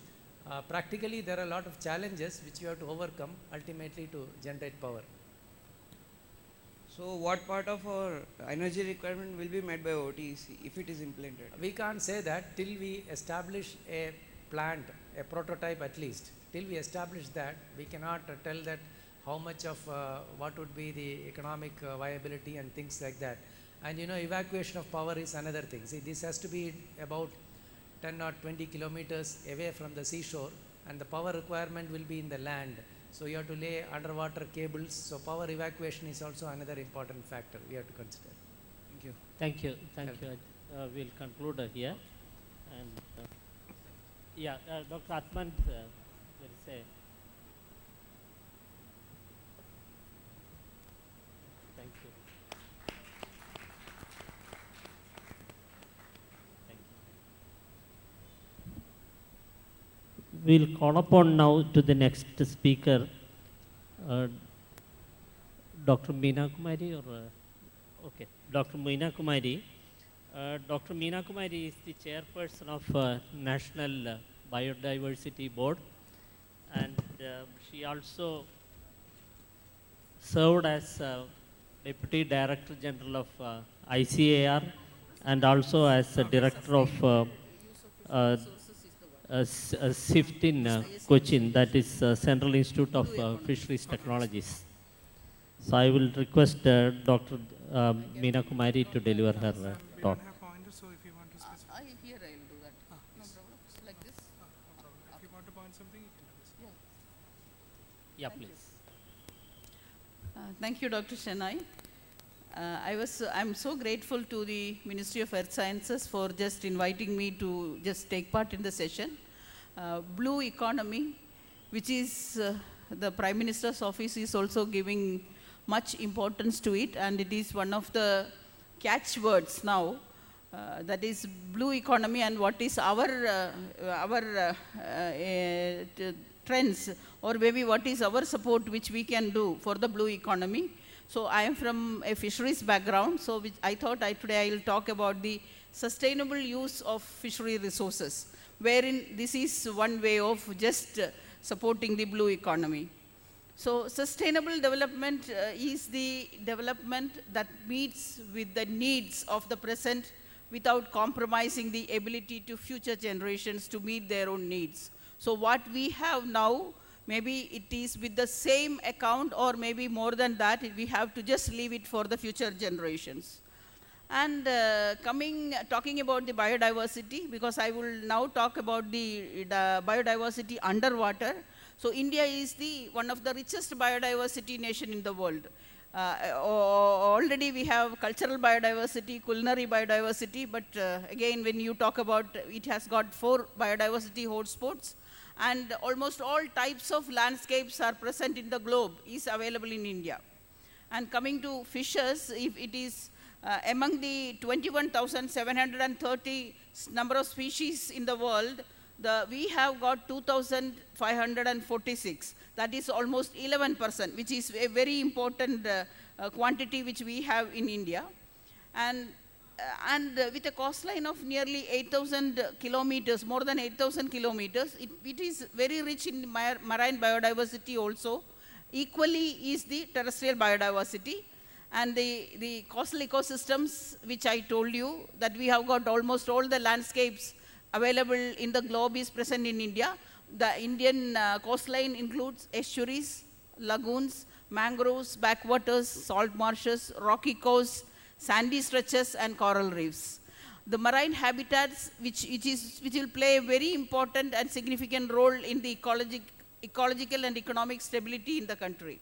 Speaker 4: practically there are a lot of challenges which you have to overcome ultimately to generate power.
Speaker 5: So what part of our energy requirement will be met by OTEC if it is implemented?
Speaker 4: We can't say that till we establish a plant, a prototype at least. Till we establish that, we cannot tell that how much of what would be the economic viability and things like that. And you know, evacuation of power is another thing. See, this has to be about 10 or 20 kilometers away from the seashore, and the power requirement will be in the land. So you have to lay underwater cables. So power evacuation is also another important factor we have to consider.
Speaker 5: Thank you.
Speaker 2: Thank you. Thank you. We'll conclude here. And yeah, Dr. Atman, there is a. Thank you. Thank you. We'll call upon now to the next speaker, Dr. Meena Kumari or okay, Dr. Meena Kumari. Dr. Meena Kumari is the chairperson of National Biodiversity Board, and she also served as Deputy Director General of ICAR and also as Director of SIFT in Cochin, that is Central Institute of Fisheries Technologies. So I will request Dr. Meena Kumari to deliver her talk.
Speaker 6: Have pointers, so if you want to specify.
Speaker 7: Here I will do that. No problem. Like this.
Speaker 6: No problem. If you want to point something, you can do this.
Speaker 2: Yeah, please.
Speaker 7: Thank you, Dr. Shenoy. I'm so grateful to the Ministry of Earth Sciences for just inviting me to just take part in the session. Blue economy, which is the Prime Minister's office is also giving much importance to it, and it is one of the catchwords now. That is blue economy, and what is our trends, or maybe what is our support which we can do for the blue economy. So I am from a fisheries background, so I thought today I will talk about the sustainable use of fishery resources, wherein this is one way of just supporting the blue economy. So sustainable development is the development that meets with the needs of the present without compromising the ability to future generations to meet their own needs. So what we have now, maybe it is with the same account, or maybe more than that, we have to just leave it for the future generations. And talking about the biodiversity, because I will now talk about the biodiversity underwater. So India is one of the richest biodiversity nation in the world. Already we have cultural biodiversity, culinary biodiversity, but again, when you talk about, it has got 4 biodiversity hotspots, and almost all types of landscapes are present in the globe, is available in India. And coming to fishes, if it is among the 21,730 number of species in the world, we have got 2,546. That is almost 11%, which is a very important quantity which we have in India. And with a coastline of nearly 8,000 kilometers, more than 8,000 kilometers, it is very rich in marine biodiversity also. Equally is the terrestrial biodiversity. And the coastal ecosystems, which I told you, that we have got almost all the landscapes available in the globe is present in India. The Indian coastline includes estuaries, lagoons, mangroves, backwaters, salt marshes, rocky coasts, sandy stretches, and coral reefs. The marine habitats, which will play a very important and significant role in the ecological and economic stability in the country.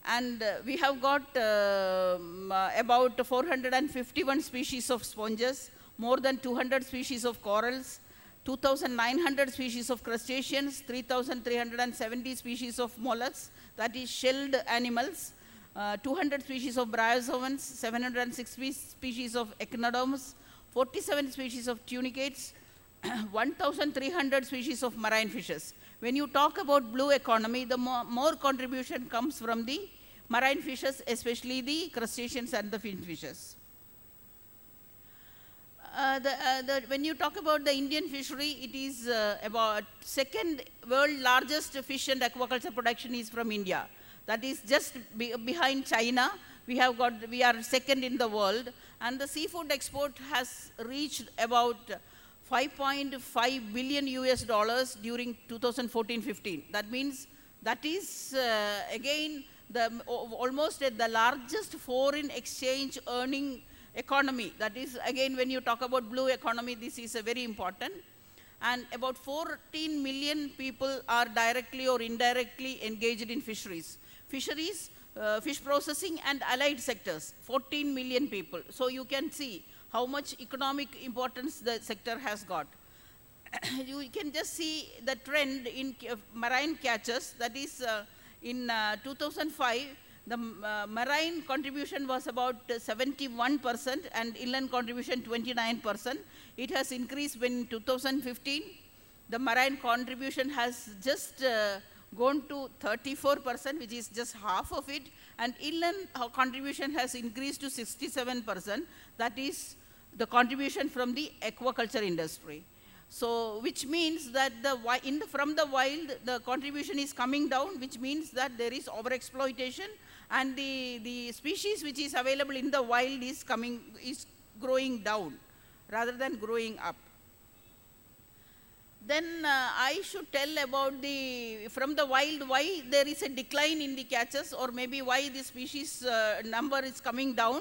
Speaker 7: And we have got about 451 species of sponges, more than 200 species of corals, 2,900 species of crustaceans, 3,370 species of mollusks, that is shelled animals, 200 species of bryozoans, 760 species of echinoderms, 47 species of tunicates, 1,300 species of marine fishes. When you talk about blue economy, the more contribution comes from the marine fishes, especially the crustaceans and the fin fishes. When you talk about the Indian fishery, it is about second world largest fish and aquaculture production is from India. That is just behind China. We are second in the world, and the seafood export has reached about $5.5 billion during 2014-15. That means that is again almost the largest foreign exchange earning economy. That is again, when you talk about blue economy, this is a very important. And about 14 million people are directly or indirectly engaged in fisheries. Fisheries, fish processing and allied sectors, 14 million people. So you can see how much economic importance the sector has got. You can just see the trend in marine catches. That is in 2005, the marine contribution was about 71% and inland contribution 29%. It has increased when in 2015, the marine contribution has just gone to 34%, which is just half of it. and inland contribution has increased to 67%. That is the contribution from the aquaculture industry. So, which means that from the wild, the contribution is coming down, which means that there is overexploitation, and the species which is available in the wild is growing down rather than growing up. Then I should tell about from the wild, why there is a decline in the catches, or maybe why the species number is coming down.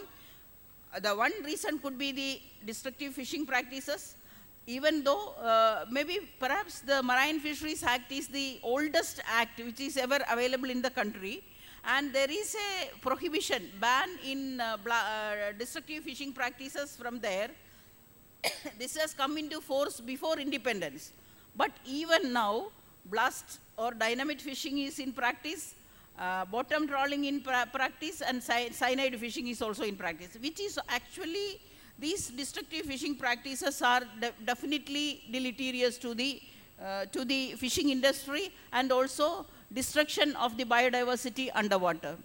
Speaker 7: The one reason could be the destructive fishing practices, even though maybe perhaps the Marine Fisheries Act is the oldest act which is ever available in the country, and there is a prohibition, ban in destructive fishing practices from there. This has come into force before independence. But even now, blast or dynamite fishing is in practice, bottom trawling in practice, and cyanide fishing is also in practice, which is actually, these destructive fishing practices are definitely deleterious to the fishing industry, and also destruction of the biodiversity underwater.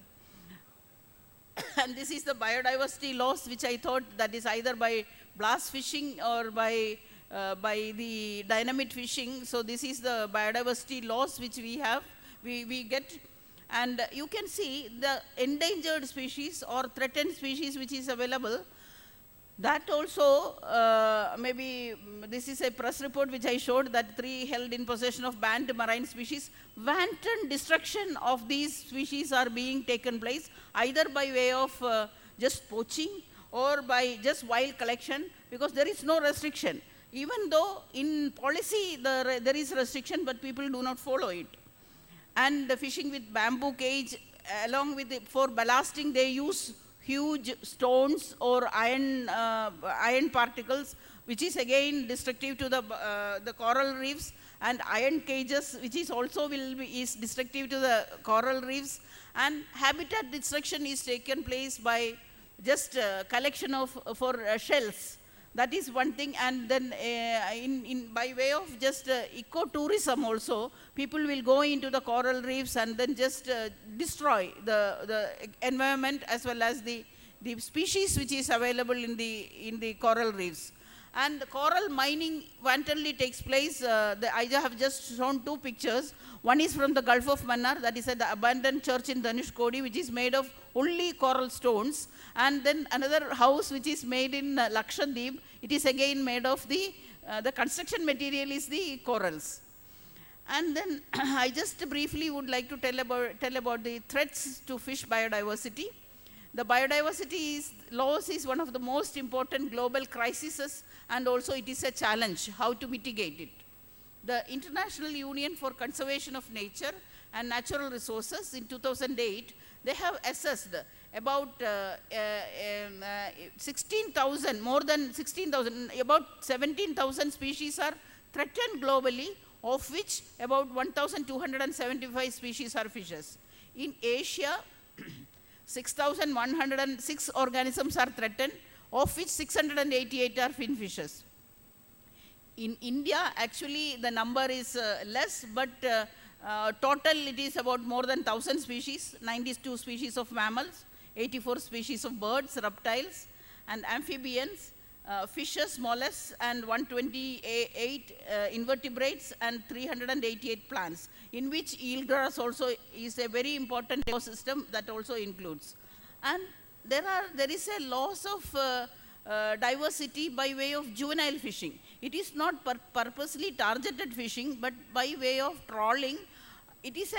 Speaker 7: And this is the biodiversity loss, which I thought that is either by blast fishing or by the dynamite fishing. So this is the biodiversity loss which we get. And you can see the endangered species or threatened species which is available. That also, maybe this is a press report which I showed, that 3 held in possession of banned marine species. Wanton destruction of these species are being taken place, either by way of just poaching or by just wild collection, because there is no restriction. Even though in policy there is restriction, but people do not follow it. And the fishing with bamboo cage, along with for ballasting, they use huge stones or iron particles, which is again destructive to the coral reefs, and iron cages, which is also is destructive to the coral reefs. And habitat destruction is taken place by just collection for shells. That is one thing. And then by way of just ecotourism also, people will go into the coral reefs and then just destroy the environment as well as the species which is available in the coral reefs. And the coral mining wantonly takes place. I have just shown 2 pictures. One is from the Gulf of Mannar, that is the abandoned church in Dhanushkodi, which is made of only coral stones. And then another house which is made in Lakshadweep, it is again made of the construction material is the corals. And then I just briefly would like to tell about the threats to fish biodiversity. The biodiversity loss is one of the most important global crises, and also it is a challenge how to mitigate it. The International Union for Conservation of Nature and Natural Resources in 2008, they have assessed about 16,000, more than 16,000, about 17,000 species are threatened globally, of which about 1,275 species are fishes. In Asia, 6,106 organisms are threatened, of which 688 are finfishes. In India, actually the number is less, but total it is about more than 1,000 species, 92 species of mammals, 84 species of birds, reptiles, and amphibians, fishes, mollusks, and 128 invertebrates, and 388 plants, in which eelgrass also is a very important ecosystem that also includes. And there is a loss of diversity by way of juvenile fishing. It is not purposely targeted fishing, but by way of trawling. It is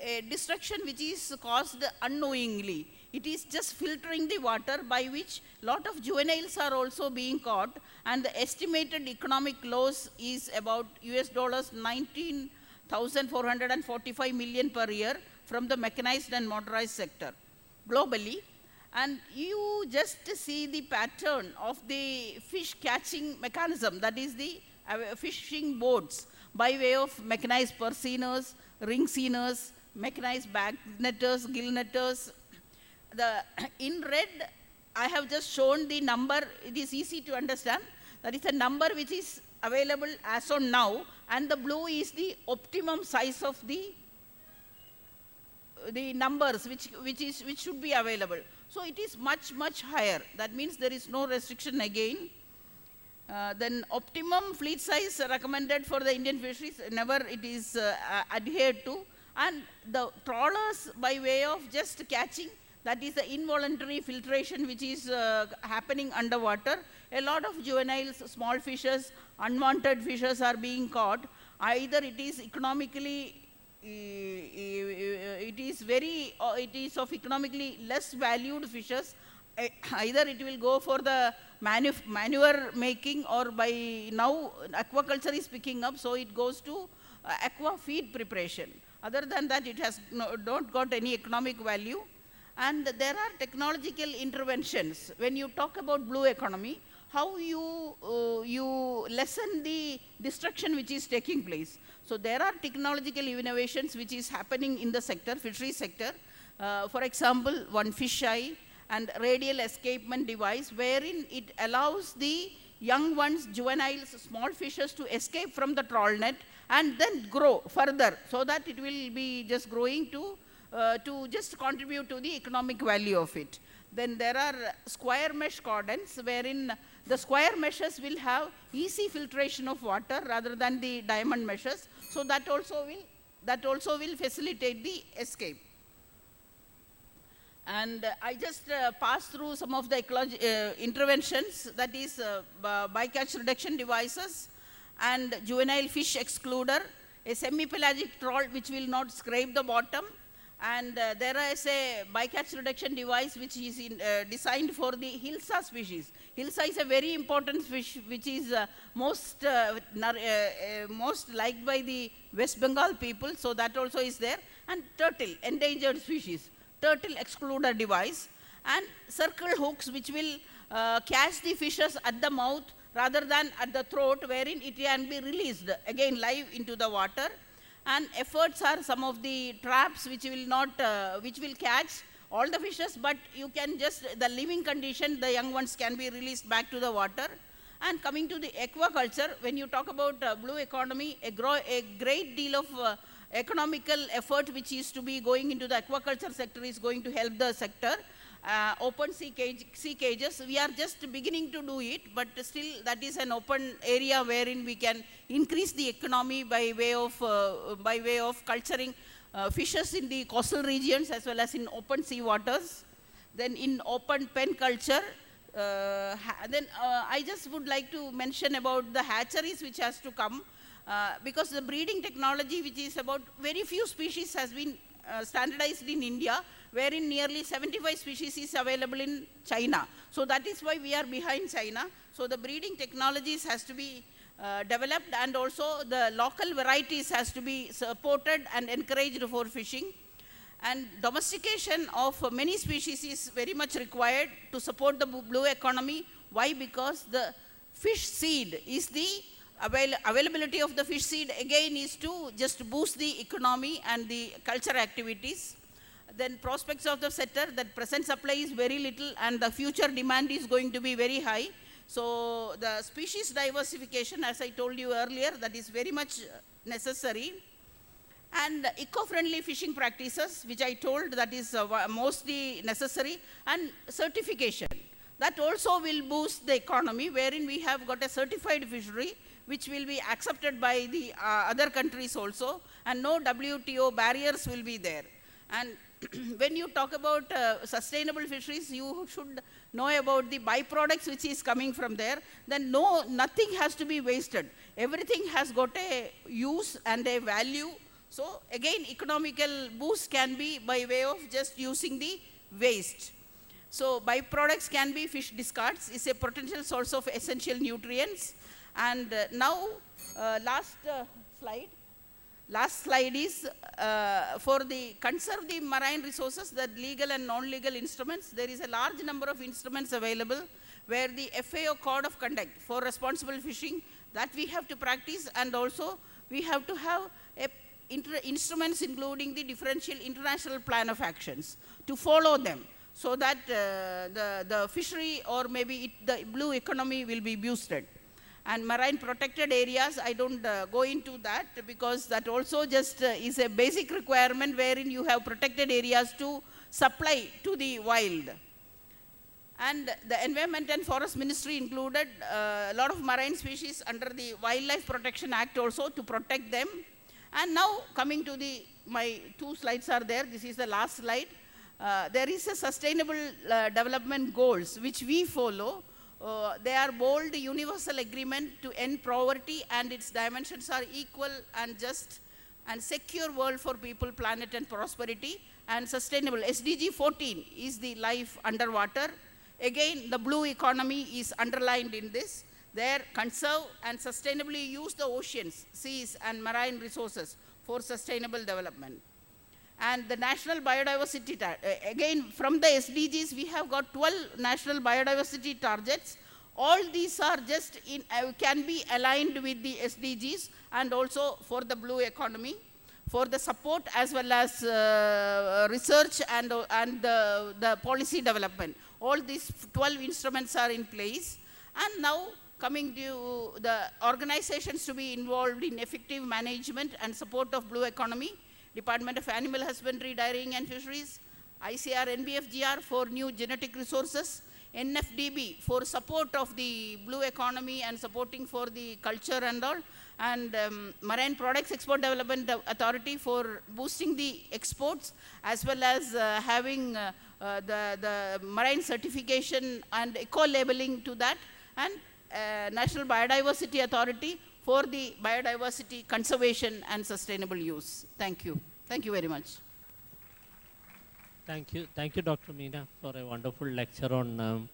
Speaker 7: a destruction which is caused unknowingly. It is just filtering the water, by which lot of juveniles are also being caught, and the estimated economic loss is about US dollars 19,445 million per year from the mechanized and motorized sector globally. And you just see the pattern of the fish catching mechanism, that is the fishing boats by way of mechanized purseaners, ring seiners, mechanized bag netters, gill netters. In red, I have just shown the number. It is easy to understand. That is a number which is available as on now, and the blue is the optimum size of the the numbers which should be available. So it is much higher. That means there is no restriction again. Then optimum fleet size recommended for the Indian fisheries, never it is adhered to. And the trawlers, by way of just catching, that is the involuntary filtration which is happening underwater. A lot of juveniles, small fishes, unwanted fishes are being caught. Either it is economically, it is of economically less valued fishes. Either it will go for the manure making, or by now aquaculture is picking up, so it goes to aqua feed preparation. Other than that, it has not got any economic value. And there are technological interventions. When you talk about blue economy, how you lessen the destruction which is taking place. So there are technological innovations which is happening in the sector, fishery sector. For example, one fish eye and radial escapement device, wherein it allows the young ones, juveniles, small fishes to escape from the trawl net and then grow further, so that it will be just growing to just contribute to the economic value of it. Then there are square mesh cordons, wherein the square meshes will have easy filtration of water rather than the diamond meshes. So that also will facilitate the escape. And I just passed through some of the interventions, that is bycatch reduction devices and juvenile fish excluder, a semi-pelagic trawl which will not scrape the bottom. And there is a bycatch reduction device which is designed for the Hilsa species. Hilsa is a very important fish which is most liked by the West Bengal people, so that also is there. And turtle, endangered species, turtle excluder device, and circle hooks which will catch the fishes at the mouth rather than at the throat, wherein it can be released again live into the water. And efforts are some of the traps which will catch all the fishes, but you can just, the living condition, the young ones can be released back to the water. And coming to the aquaculture, when you talk about blue economy, a great deal of economical effort which is to be going into the aquaculture sector is going to help the sector. Open sea cages, we are just beginning to do it, but still that is an open area wherein we can increase the economy by way of culturing fishes in the coastal regions as well as in open sea waters. Then in open pen culture, I just would like to mention about the hatcheries which has to come, because the breeding technology, which is about very few species, has been standardized in India, wherein nearly 75 species is available in China. So that is why we are behind China. So the breeding technologies has to be developed, and also the local varieties has to be supported and encouraged for fishing. And domestication of many species is very much required to support the blue economy. Why? Because the fish seed is the availability of the fish seed again is to just boost the economy and the culture activities. Then prospects of the sector, that present supply is very little and the future demand is going to be very high. So the species diversification, as I told you earlier, that is very much necessary. And eco-friendly fishing practices, which I told, that is mostly necessary. And certification, that also will boost the economy, wherein we have got a certified fishery which will be accepted by the other countries also, and no WTO barriers will be there. And when you talk about sustainable fisheries, you should know about the byproducts which is coming from there. Then nothing has to be wasted. Everything has got a use and a value. So again, economical boost can be by way of just using the waste. So byproducts can be fish discards, is a potential source of essential nutrients. And now, last slide is for the conserve the marine resources, the legal and non-legal instruments. There is a large number of instruments available, where the FAO Code of Conduct for responsible fishing, that we have to practice, and also we have to have instruments including the differential international plan of actions to follow them, so that the fishery or maybe the blue economy will be boosted. And marine protected areas, I don't go into that because that also just is a basic requirement wherein you have protected areas to supply to the wild. And the Environment and Forest Ministry included a lot of marine species under the Wildlife Protection Act also to protect them. And now coming to my 2 slides are there. This is the last slide. There is a sustainable development goals which we follow. They are bold universal agreement to end poverty, and its dimensions are equal and just and secure world for people, planet and prosperity, and sustainable. SDG 14 is the life underwater. Again, the blue economy is underlined in this. There, conserve and sustainably use the oceans, seas and marine resources for sustainable development. And the national biodiversity, again from the SDGs we have got 12 national biodiversity targets. All these are just can be aligned with the SDGs and also for the blue economy, for the support as well as research and the policy development. All these 12 instruments are in place. And now coming to the organizations to be involved in effective management and support of blue economy: Department of Animal Husbandry, Dairying and Fisheries, ICR, NBFGR for new genetic resources, NFDB for support of the blue economy and supporting for the culture and all, and Marine Products Export Development Authority for boosting the exports, as well as having the marine certification and eco-labeling to that, and National Biodiversity Authority for the biodiversity conservation and sustainable use. Thank you. Thank you very much.
Speaker 2: Thank you, Dr. Meena, for a wonderful lecture on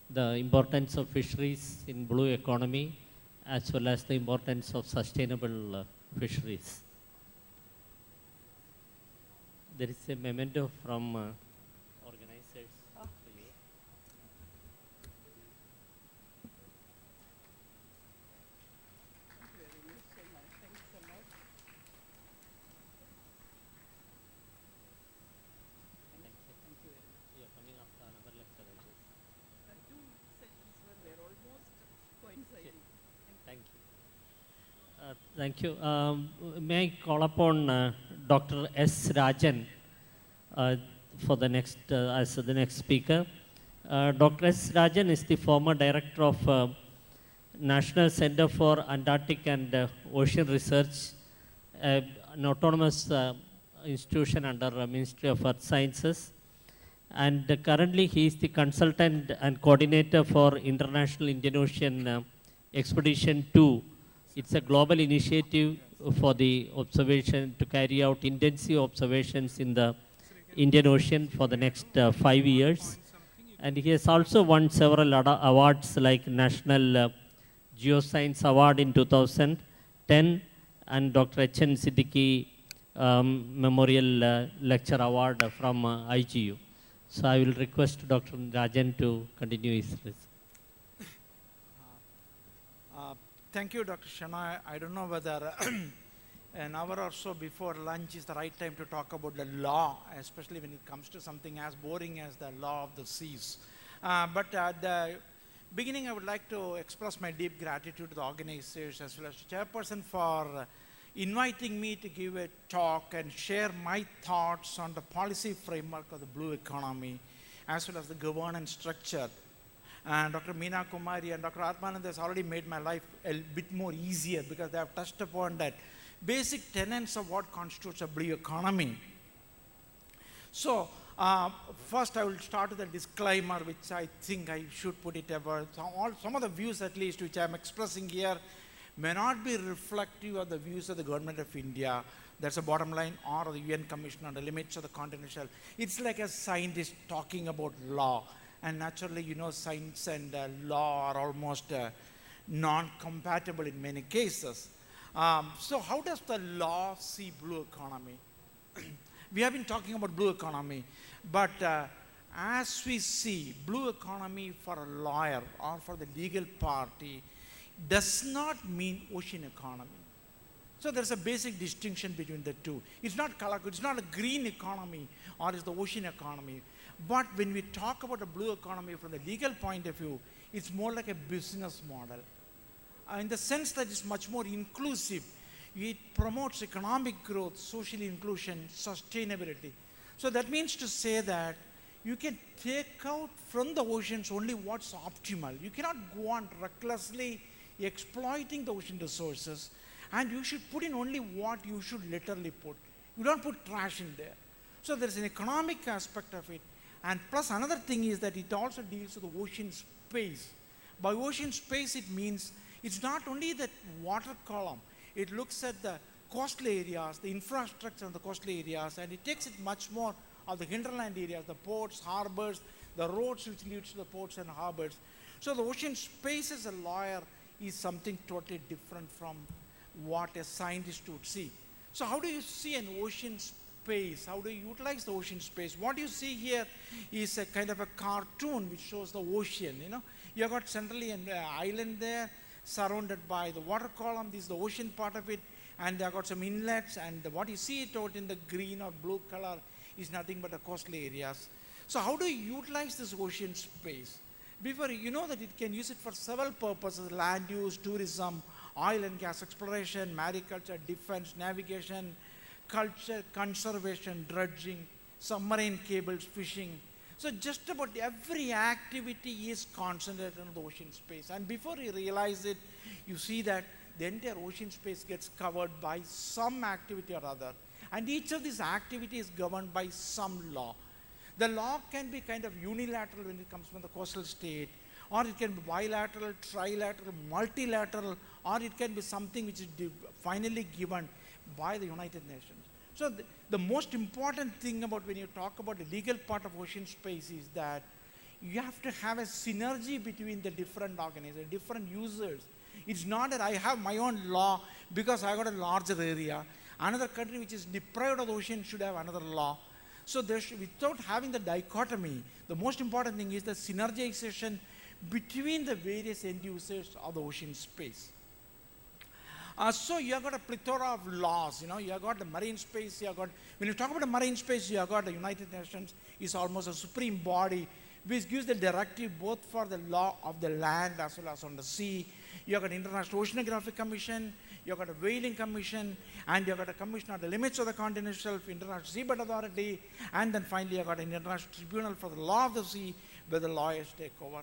Speaker 2: the importance of fisheries in blue economy, as well as the importance of sustainable fisheries. There is a memento from organizers for you. Thank you. May I call upon Dr. S. Rajan for the next, as the next speaker. Dr. S. Rajan is the former director of National Center for Antarctic and Ocean Research, an autonomous institution under Ministry of Earth Sciences. And currently he is the consultant and coordinator for International Indian Ocean Expedition 2. It's a global initiative for the observation, to carry out intensive observations in the Indian Ocean for the next 5 years. And he has also won several awards like National Geoscience Award in 2010 and Dr. H.N. Siddiqui Memorial Lecture Award from IGU. So I will request Dr. Rajan to continue his list.
Speaker 8: Thank you, Dr. Shenoy. I don't know whether an hour or so before lunch is the right time to talk about the law, especially when it comes to something as boring as the law of the seas. But at the beginning, I would like to express my deep gratitude to the organizers as well as the chairperson for inviting me to give a talk and share my thoughts on the policy framework of the blue economy, as well as the governance structure. And Dr. Meena Kumari and Dr. Atmanand has already made my life a bit more easier because they have touched upon that basic tenets of what constitutes a blue economy. So first I will start with a disclaimer, which I think I should put it about. Some of the views at least which I am expressing here may not be reflective of the views of the government of India. That's a bottom line, or the UN Commission on the Limits of the Continental. It's like a scientist talking about law. And naturally, you know, science and law are almost non-compatible in many cases. So how does the law see blue economy? We have been talking about blue economy, but as we see, blue economy for a lawyer or for the legal party does not mean ocean economy. So there's a basic distinction between the two. It's not it's not a green economy or it's the ocean economy. But when we talk about a blue economy from the legal point of view, it's more like a business model. in the sense that it's much more inclusive. It promotes economic growth, social inclusion, sustainability. So that means to say that you can take out from the oceans only what's optimal. You cannot go on recklessly exploiting the ocean resources, and you should put in only what you should literally put. You don't put trash in there. So there's an economic aspect of it. And plus another thing is that it also deals with the ocean space. By ocean space, it means it's not only that water column. It looks at the coastal areas, the infrastructure of the coastal areas, and it takes it much more of the hinterland areas, the ports, harbors, the roads which leads to the ports and harbors. So the ocean space as a lawyer is something totally different from what a scientist would see. So how do you see an ocean space? How do you utilize the ocean space? What you see here is a kind of a cartoon which shows the ocean. You have got centrally an island there, surrounded by the water column. This is the ocean part of it, and they have got some inlets, and what you see it out in the green or blue color is nothing but the coastal areas. So how do you utilize this ocean space? Before, you know that it can use it for several purposes: land use, tourism, oil and gas exploration, mariculture, defense, navigation, culture, conservation, dredging, submarine cables, fishing. So just about every activity is concentrated in the ocean space. And before you realize it, you see that the entire ocean space gets covered by some activity or other. And each of these activities is governed by some law. The law can be kind of unilateral when it comes from the coastal state, or it can be bilateral, trilateral, multilateral, or it can be something which is finally given by the United Nations. So the most important thing about when you talk about the legal part of ocean space is that you have to have a synergy between the different organizations, different users. It's not that I have my own law because I got a larger area. Another country which is deprived of the ocean should have another law. So without having the dichotomy, the most important thing is the synergization between the various end users of the ocean space. So you have got a plethora of laws. You have got the marine space. When you talk about the marine space, you have got the United Nations is almost a supreme body which gives the directive both for the law of the land as well as on the sea. You have got the International Oceanographic Commission, you have got a Whaling Commission, and you have got a Commission on the Limits of the Continental Shelf, International Seabed Authority, and then finally you have got an International Tribunal for the Law of the Sea where the lawyers take over.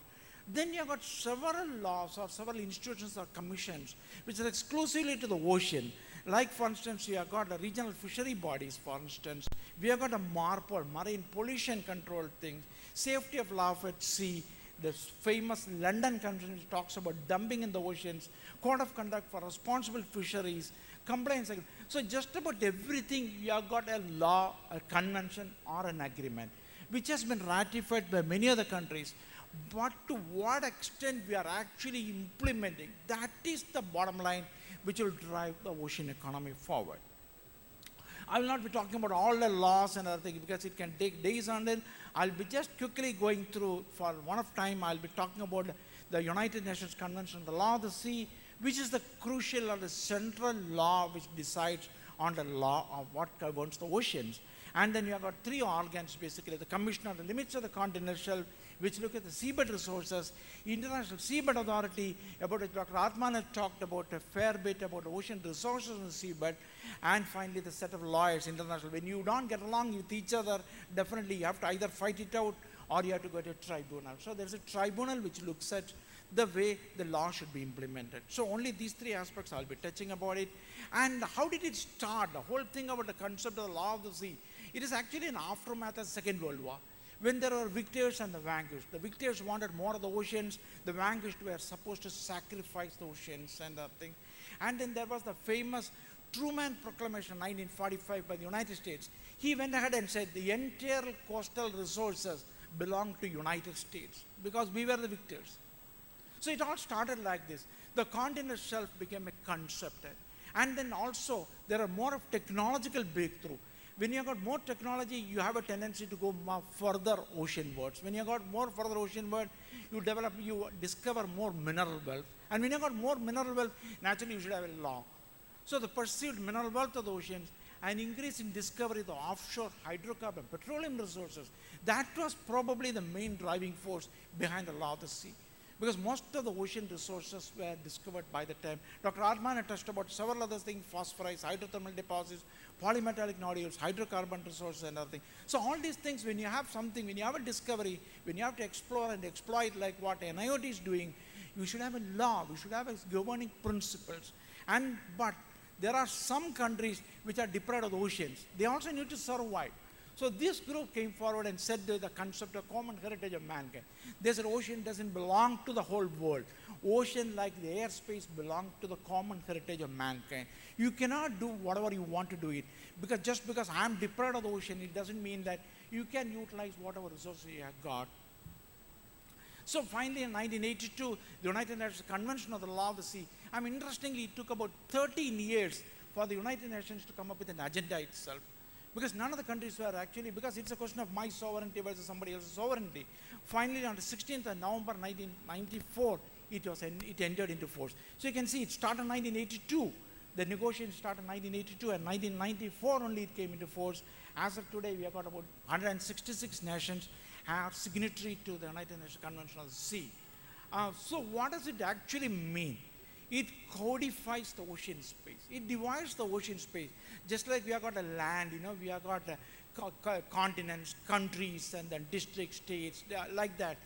Speaker 8: Then you have got several laws or several institutions or commissions which are exclusively to the ocean. Like, for instance, you have got the regional fishery bodies, for instance. We have got a MARPOL, Marine Pollution Control thing, Safety of Life at Sea, the famous London Convention which talks about dumping in the oceans, Code of Conduct for Responsible Fisheries, compliance. So just about everything, you have got a law, a convention, or an agreement, which has been ratified by many other countries. But to what extent we are actually implementing, that is the bottom line which will drive the ocean economy forward. I will not be talking about all the laws and other things because it can take days on it. I'll be just quickly going through, for one of time, I'll be talking about the United Nations Convention on the Law of the Sea, which is the crucial or the central law which decides on the law of what governs the oceans. And then you have got three organs, basically: the Commission on the Limits of the Continental Shelf, which look at the seabed resources, International Seabed Authority, about which Dr. Atman has talked about a fair bit about ocean resources on the seabed, and finally the set of lawyers, international. When you don't get along with each other, definitely you have to either fight it out or you have to go to a tribunal. So there's a tribunal which looks at the way the law should be implemented. So only these three aspects I'll be touching about it. And how did it start? The whole thing about the concept of the law of the sea. It is actually an aftermath of the Second World War, when there were victors and the vanquished. The victors wanted more of the oceans. The vanquished were supposed to sacrifice the oceans and that thing. And then there was the famous Truman Proclamation, 1945, by the United States. He went ahead and said the entire coastal resources belong to United States because we were the victors. So it all started like this. The continental shelf became a concept. And then also there are more of technological breakthrough. When you have got more technology, you have a tendency to go more further oceanwards. When you have got more further oceanward, you discover more mineral wealth. And when you have got more mineral wealth, naturally you should have a law. So the perceived mineral wealth of the oceans, an increase in discovery of the offshore hydrocarbon, petroleum resources, that was probably the main driving force behind the law of the sea. because most of the ocean resources were discovered by the time. Dr. Atmana touched about several other things, phosphorus, hydrothermal deposits, polymetallic nodules, hydrocarbon resources and other things. So all these things, when you have something, when you have a discovery, when you have to explore and exploit like what NIOT is doing, you should have a law, we should have a governing principles. But there are some countries which are deprived of the oceans. They also need to survive. So this group came forward and said the concept of common heritage of mankind. They said ocean doesn't belong to the whole world. Ocean, like the airspace, belong to the common heritage of mankind. You cannot do whatever you want to do it. Because just because I'm deprived of the ocean, it doesn't mean that you can utilize whatever resources you have got. So finally in 1982, the United Nations Convention of the Law of the Sea, interestingly, it took about 13 years for the United Nations to come up with an agenda itself. Because none of the countries were actually, because it's a question of my sovereignty versus somebody else's sovereignty. Finally, on the 16th of November 1994, it entered into force. So you can see it started in 1982. The negotiations started in 1982, and 1994 only it came into force. As of today, we have got about 166 nations have signatory to the United Nations Convention of the Sea. So what does it actually mean? It codifies the ocean space. It divides the ocean space. Just like we have got a land, we have got continents, countries, and then districts, states, like that.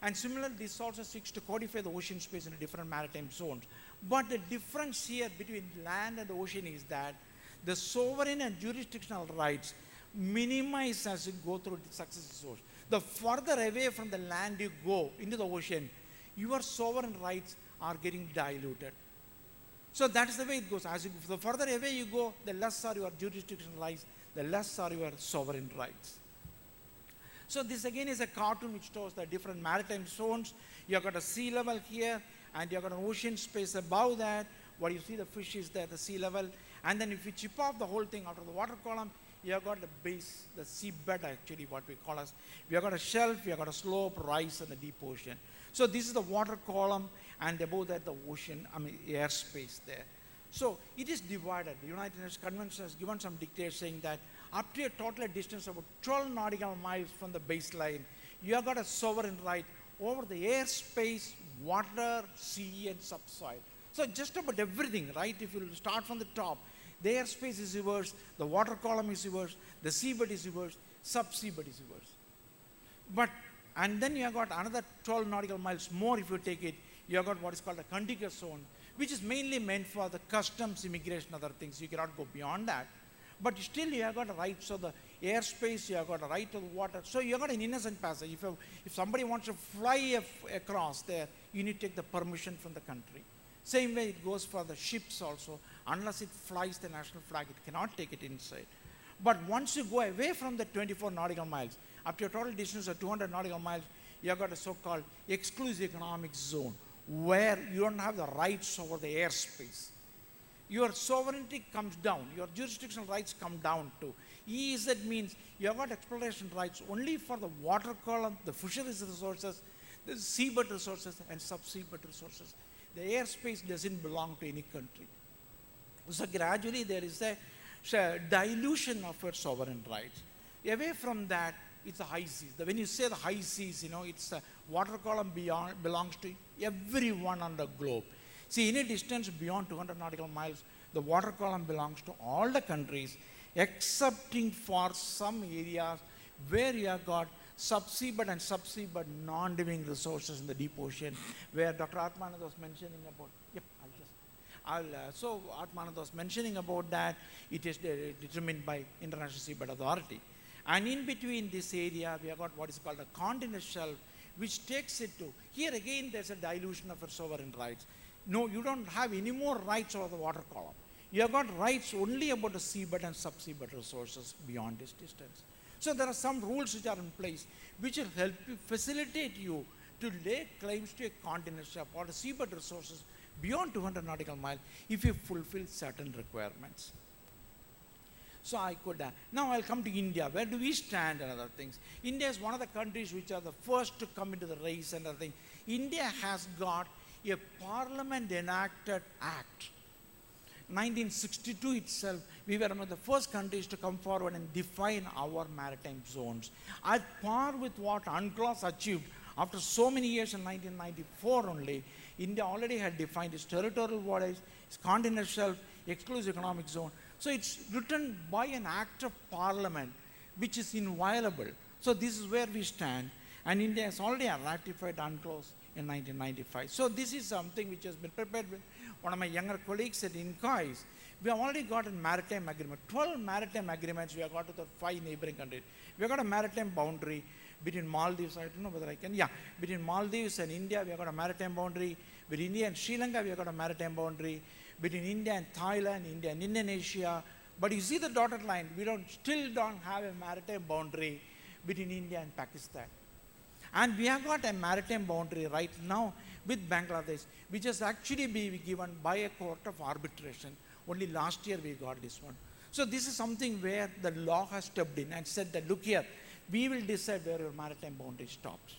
Speaker 8: And similarly, this also seeks to codify the ocean space in different maritime zones. But the difference here between land and the ocean is that the sovereign and jurisdictional rights minimize as you go through the successive zones. The further away from the land you go into the ocean, your sovereign rights are getting diluted. So that is the way it goes. The further away you go, the less are your jurisdictional rights, the less are your sovereign rights. So this again is a cartoon which shows the different maritime zones. You have got a sea level here, and you have got an ocean space above that. What you see, the fish is there, the sea level. And then if you chip off the whole thing out of the water column, you have got the base, the seabed actually, what we call as. We have got a shelf, we have got a slope, rise, and the deep ocean. So this is the water column, and above that the ocean, airspace there. So it is divided. The United Nations Convention has given some dictates saying that up to a total distance of about 12 nautical miles from the baseline, you have got a sovereign right over the airspace, water, sea, and subsoil. So just about everything, right? If you start from the top, the airspace is yours, the water column is yours, the seabed is yours, subseabed is yours. And then you have got another 12 nautical miles more if you take it. You have got what is called a contiguous zone, which is mainly meant for the customs, immigration, other things. You cannot go beyond that. But still you have got a right to the airspace, you have got a right to the water. So you have got an innocent passage. If somebody wants to fly across there, you need to take the permission from the country. Same way it goes for the ships also. Unless it flies the national flag, it cannot take it inside. But once you go away from the 24 nautical miles, up to a total distance of 200 nautical miles, you have got a so-called exclusive economic zone, where you don't have the rights over the airspace. Your sovereignty comes down, your jurisdictional rights come down too. EEZ means you have got exploration rights only for the water column, the fisheries resources, the seabed resources, and subseabed resources. The airspace doesn't belong to any country. So gradually there is a dilution of your sovereign rights. Away from that, it's the high seas. When you say the high seas, it's the water column belongs to everyone on the globe. See, any distance beyond 200 nautical miles, the water column belongs to all the countries, excepting for some areas where you have got subseabed and subseabed non-living resources in the deep ocean, where Dr. Atmanand was mentioning about. So Atmanand was mentioning about that. It is determined by International Seabed Authority. And in between this area, we have got what is called a continental shelf, which takes it to, here again there's a dilution of our sovereign rights. No, you don't have any more rights over the water column. You have got rights only about the seabed and subseabed resources beyond this distance. So there are some rules which are in place which will help you, facilitate you to lay claims to a continental shelf or the seabed resources beyond 200 nautical miles if you fulfill certain requirements. So I could, now I'll come to India. Where do we stand and other things? India is one of the countries which are the first to come into the race and other things. India has got a parliament enacted act. 1962 itself, we were one of the first countries to come forward and define our maritime zones. At par with what UNCLOS achieved After so many years in 1994 only, India already had defined its territorial waters, its continental shelf, exclusive economic zone. So it's written by an act of parliament, which is inviolable. So this is where we stand, and India has already ratified UNCLOS in 1995. So this is something which has been prepared with one of my younger colleagues at INCOIS. We have already got a maritime agreement, 12 maritime agreements we have got with the 5 neighboring countries. We have got a maritime boundary between Maldives, I don't know whether I can, between Maldives and India, we have got a maritime boundary. Between India and Sri Lanka, we have got a maritime boundary. Between India and Thailand, India and Indonesia. But you see the dotted line, we still don't have a maritime boundary between India and Pakistan. And we have got a maritime boundary right now with Bangladesh, which has actually been given by a court of arbitration. Only last year we got this one. So this is something where the law has stepped in and said that, look here, we will decide where your maritime boundary stops.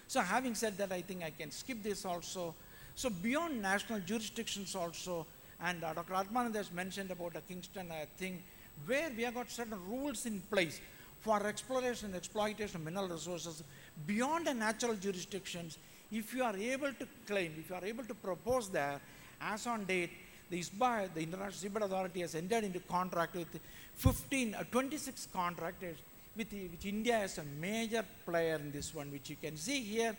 Speaker 8: So having said that, I think I can skip this also. So beyond national jurisdictions also, and Dr. Atmanand has mentioned about the Kingston thing, where we have got certain rules in place for exploration and exploitation of mineral resources beyond the natural jurisdictions. If you are able to claim, if you are able to propose there, as on date, the ISBA, the International Seabed Authority, has entered into contract with 26 contractors, which India is a major player in this one, which you can see here.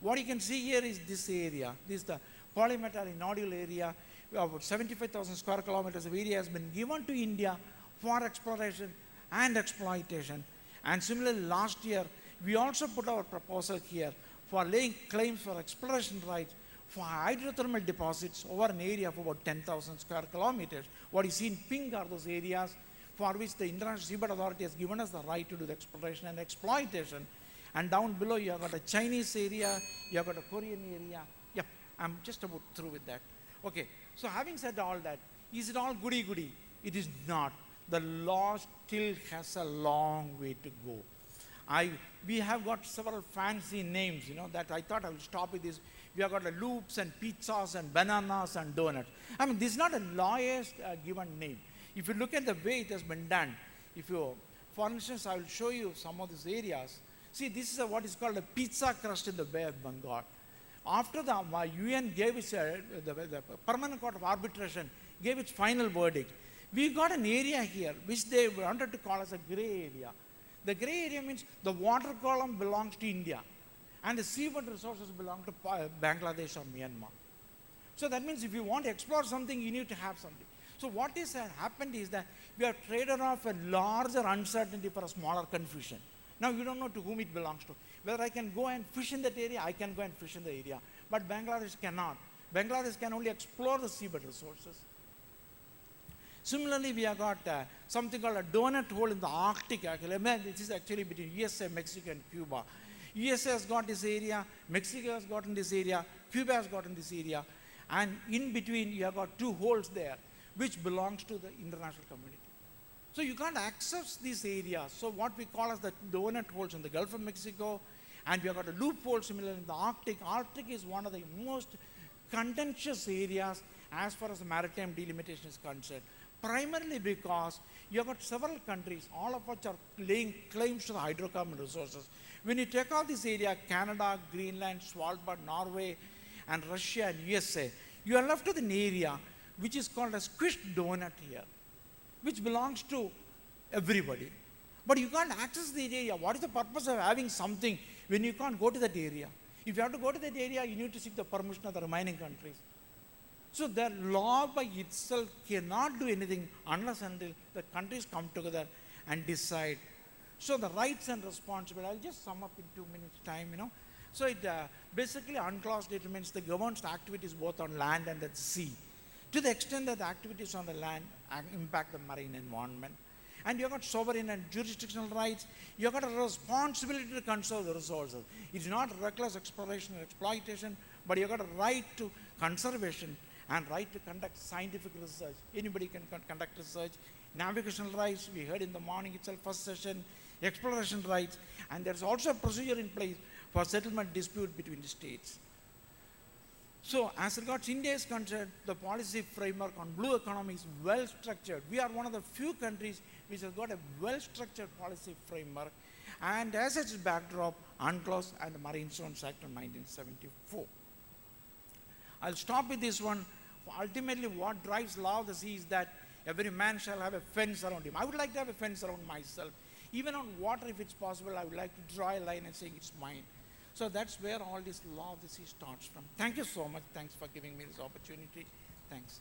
Speaker 8: What you can see here is this area. This is the polymetallic nodule area. About 75,000 square kilometers of area has been given to India for exploration and exploitation. And similarly, last year, we also put our proposal here for laying claims for exploration rights for hydrothermal deposits over an area of about 10,000 square kilometers. What you see in pink are those areas for which the International Seabed Authority has given us the right to do the exploration and exploitation. And down below, you have got a Chinese area, you have got a Korean area. Yep, I'm just about through with that. Okay, so having said all that, is it all goody-goody? It is not. The law still has a long way to go. We have got several fancy names, that I thought I would stop with this. We have got loops and pizzas and bananas and donuts. I mean, this is not a lawyer's given name. If you look at the way it has been done, for instance, I will show you some of these areas. See, this is what is called a pizza crust in the Bay of Bengal. After the UN gave its, the Permanent Court of Arbitration gave its final verdict, we got an area here which they wanted to call as a gray area. The gray area means the water column belongs to India and the seabed resources belong to Bangladesh or Myanmar. So that means if you want to explore something, you need to have something. So what has happened is that we have traded off a larger uncertainty for a smaller confusion. Now you don't know to whom it belongs to. Whether I can go and fish in that area, I can go and fish in the area. But Bangladesh cannot. Bangladesh can only explore the seabed resources. Similarly, we have got something called a donut hole in the Arctic. This is actually between USA, Mexico, and Cuba. USA has got this area, Mexico has gotten this area, Cuba has gotten this area, and in between you have got 2 holes there, which belongs to the international community. So you can't access these areas. So what we call as the donut holes in the Gulf of Mexico, and we have got a loophole similar in the Arctic. Arctic is one of the most contentious areas as far as the maritime delimitation is concerned. Primarily because you have got several countries, all of which are laying claims to the hydrocarbon resources. When you take out this area, Canada, Greenland, Svalbard, Norway, and Russia and USA, you are left with an area which is called a squished donut here, which belongs to everybody. But you can't access the area. What is the purpose of having something when you can't go to that area? If you have to go to that area, you need to seek the permission of the remaining countries. So the law by itself cannot do anything unless until the countries come together and decide. So the rights and responsibility, I'll just sum up in 2 minutes time, So it basically UNCLOS determines the government's activities both on land and at sea. To the extent that the activities on the land impact the marine environment. And you have got sovereign and jurisdictional rights. You have got a responsibility to conserve the resources. It's not reckless exploration or exploitation, but you have got a right to conservation and right to conduct scientific research. Anybody can conduct research. Navigational rights, we heard in the morning itself, first session, exploration rights, and there's also a procedure in place for settlement dispute between the states. So as regards India is concerned, the policy framework on blue economy is well structured. We are one of the few countries which has got a well structured policy framework, and as its backdrop, UNCLOS and the Marine Zones Act of 1974. I'll stop with this one. Ultimately, what drives law of the sea is that every man shall have a fence around him. I would like to have a fence around myself. Even on water, if it's possible, I would like to draw a line and saying it's mine. So that's where all this law of the sea starts from. Thank you so much. Thanks for giving me this opportunity. Thanks.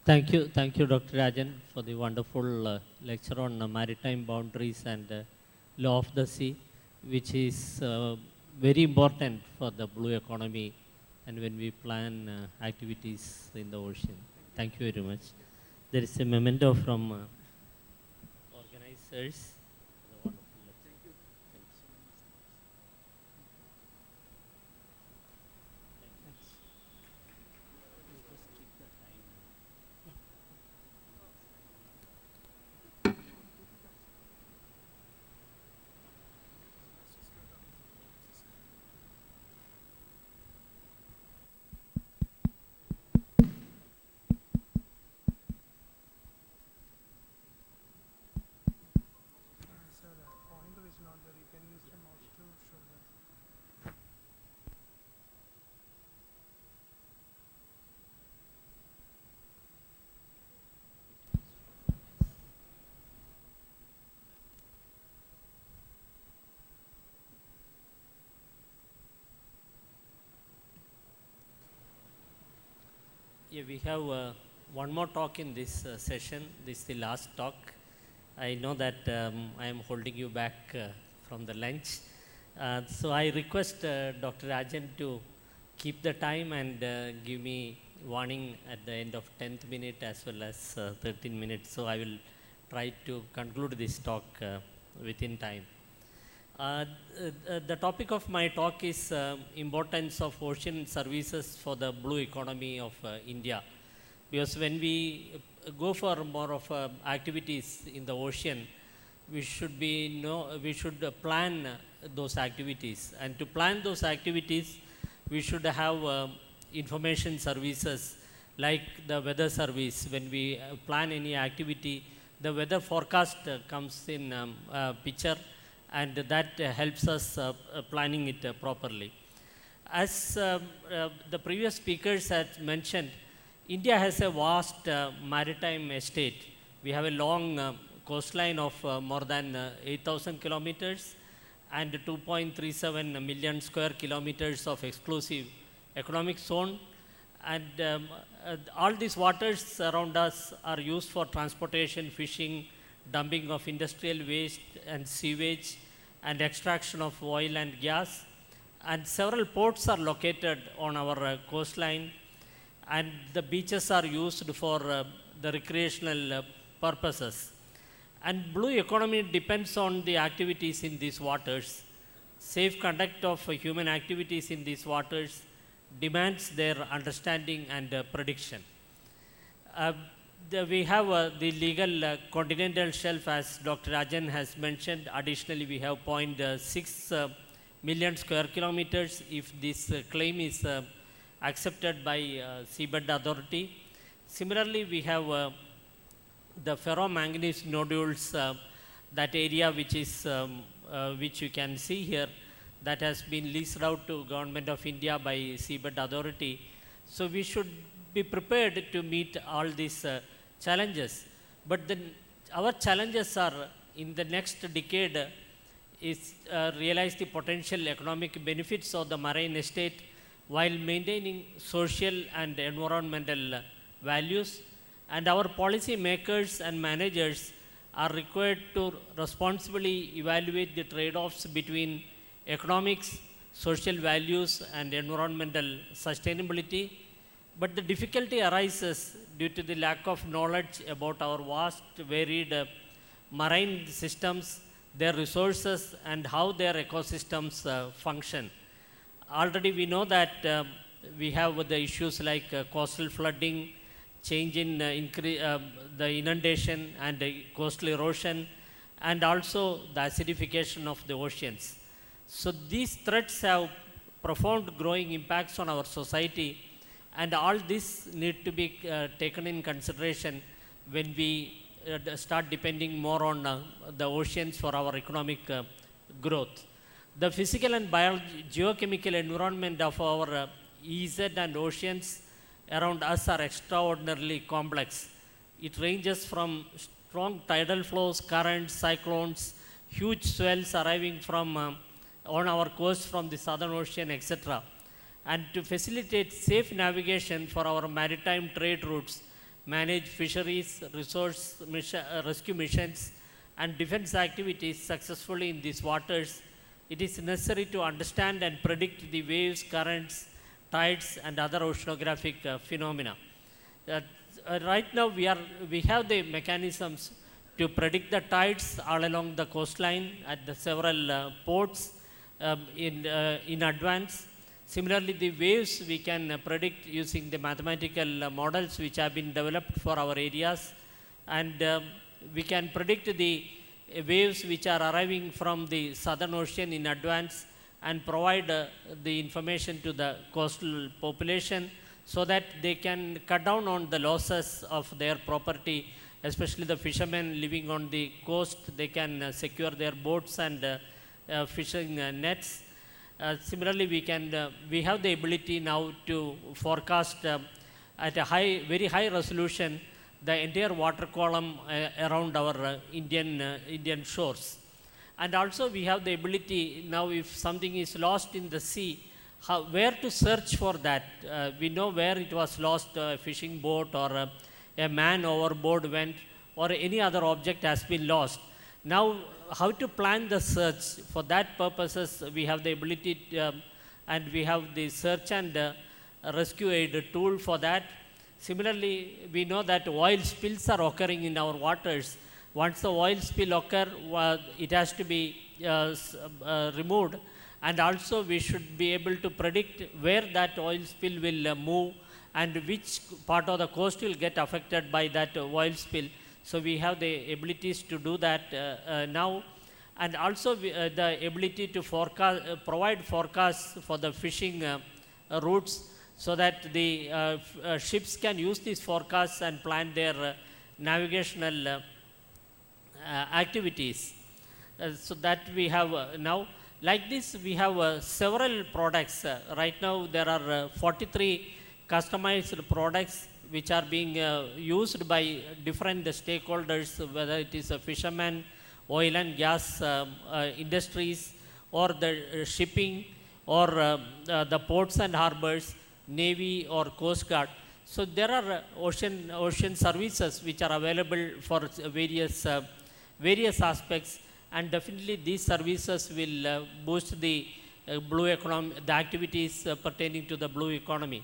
Speaker 2: Thank you, Dr. Rajan, for the wonderful lecture on maritime boundaries and law of the sea, which is very important for the blue economy and when we plan activities in the ocean. Thank you very much. There is a memento from organizers.
Speaker 6: Sir, pointer is not there. You can use the mouse to show that.
Speaker 2: Yeah, we have one more talk in this session. This is the last talk. I know that I am holding you back from the lunch. So I request Dr. Rajan to keep the time and give me warning at the end of 10th minute as well as 13 minutes. So I will try to conclude this talk within time. The topic of my talk is importance of ocean services for the blue economy of India. Because when we go for more of activities in the ocean, we should plan those activities. And to plan those activities, we should have information services like the weather service. When we plan any activity, the weather forecast comes in picture, and that helps us planning it properly. As the previous speakers had mentioned, India has a vast maritime estate. We have a long coastline of more than 8,000 kilometers and 2.37 million square kilometers of exclusive economic zone. And all these waters around us are used for transportation, fishing, dumping of industrial waste and sewage, and extraction of oil and gas. And several ports are located on our coastline, and the beaches are used for the recreational purposes. And blue economy depends on the activities in these waters. Safe conduct of human activities in these waters demands their understanding and prediction. We have the legal continental shelf, as Dr. Rajan has mentioned. Additionally, we have 0.6 million square kilometers if this claim is accepted by Seabed Authority. Similarly, we have the ferromanganese nodules, that area which is which you can see here, that has been leased out to Government of India by Seabed Authority. So we should be prepared to meet all these challenges. But then our challenges are in the next decade is realize the potential economic benefits of the marine estate while maintaining social and environmental values. And our policy makers and managers are required to responsibly evaluate the trade-offs between economics, social values, and environmental sustainability. But the difficulty arises due to the lack of knowledge about our vast, varied marine systems, their resources, and how their ecosystems function. Already we know that we have the issues like coastal flooding, change in the inundation and coastal erosion, and also the acidification of the oceans. So these threats have profound growing impacts on our society, and all this need to be taken in consideration when we start depending more on the oceans for our economic growth. The physical and geochemical environment of our EZ and oceans around us are extraordinarily complex. It ranges from strong tidal flows, currents, cyclones, huge swells arriving from on our coast from the Southern Ocean, etc. And to facilitate safe navigation for our maritime trade routes, manage fisheries, rescue missions, and defense activities successfully in these waters, it is necessary to understand and predict the waves, currents, tides, and other oceanographic phenomena. Right now, we have the mechanisms to predict the tides all along the coastline at the several ports in advance. Similarly, the waves we can predict using the mathematical models which have been developed for our areas, and we can predict the waves which are arriving from the Southern Ocean in advance and provide the information to the coastal population so that they can cut down on the losses of their property, especially the fishermen living on the coast. They can secure their boats and fishing nets. Similarly, we have the ability now to forecast at a very high resolution the entire water column around our Indian shores. And also we have the ability now, if something is lost in the sea, where to search for that. We know where it was lost, a fishing boat or a man overboard went, or any other object has been lost. Now, how to plan the search? For that purposes, we have the ability and we have the search and rescue aid tool for that. Similarly, we know that oil spills are occurring in our waters. Once the oil spill occurs, it has to be removed, and also we should be able to predict where that oil spill will move and which part of the coast will get affected by that oil spill. So we have the abilities to do that now, and also the ability to provide forecasts for the fishing routes, so that the ships can use these forecasts and plan their navigational activities. So that we have now. Like this, we have several products. Right now, there are 43 customized products which are being used by different stakeholders, whether it is a fisherman, oil and gas industries, or the shipping, or the ports and harbors, Navy or Coast Guard. So there are ocean services which are available for various aspects, and definitely these services will boost the blue economy, the activities pertaining to the blue economy.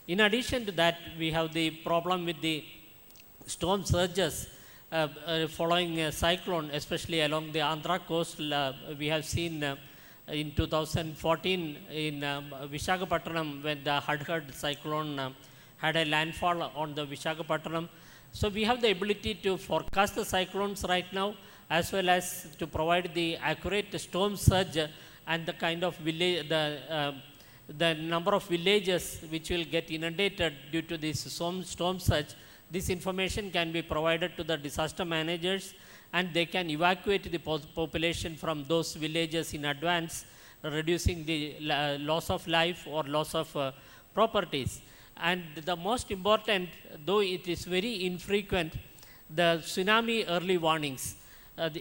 Speaker 2: In addition to that, we have the problem with the storm surges following a cyclone, especially along the Andhra coast. We have seen in 2014 in Visakhapatnam, when the Hudhud cyclone had a landfall on the Visakhapatnam. So we have the ability to forecast the cyclones right now, as well as to provide the accurate storm surge and the kind of village, the number of villages which will get inundated due to this storm surge. This information can be provided to the disaster managers, and they can evacuate the population from those villages in advance, reducing the loss of life or loss of properties. And the most important, though it is very infrequent, the tsunami early warnings.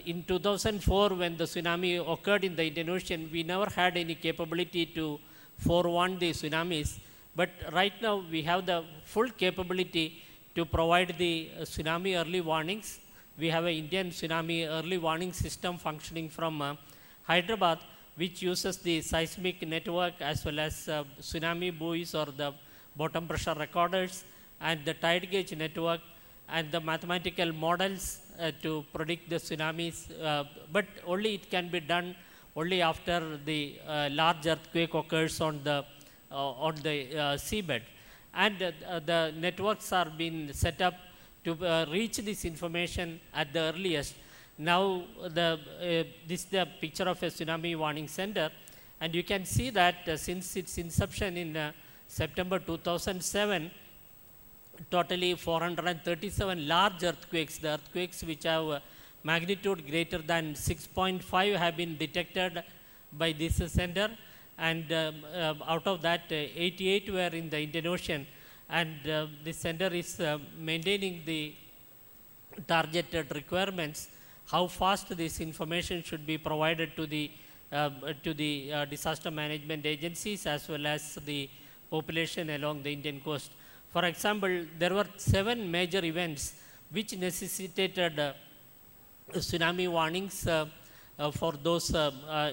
Speaker 2: In 2004, when the tsunami occurred in the Indian Ocean, we never had any capability to forewarn the tsunamis. But right now, we have the full capability to provide the tsunami early warnings. We have an Indian tsunami early warning system functioning from Hyderabad, which uses the seismic network as well as tsunami buoys or the bottom pressure recorders and the tide gauge network and the mathematical models to predict the tsunamis. But only it can be done only after the large earthquake occurs on the seabed. And the networks are being set up to reach this information at the earliest. Now, this is the picture of a tsunami warning center, and you can see that since its inception in September 2007, totally 437 large earthquakes. The earthquakes which have magnitude greater than 6.5 have been detected by this center, and out of that 88 were in the Indian Ocean, and this center is maintaining the targeted requirements, how fast this information should be provided to the disaster management agencies as well as the population along the Indian coast. For example, there were 7 major events which necessitated tsunami warnings for those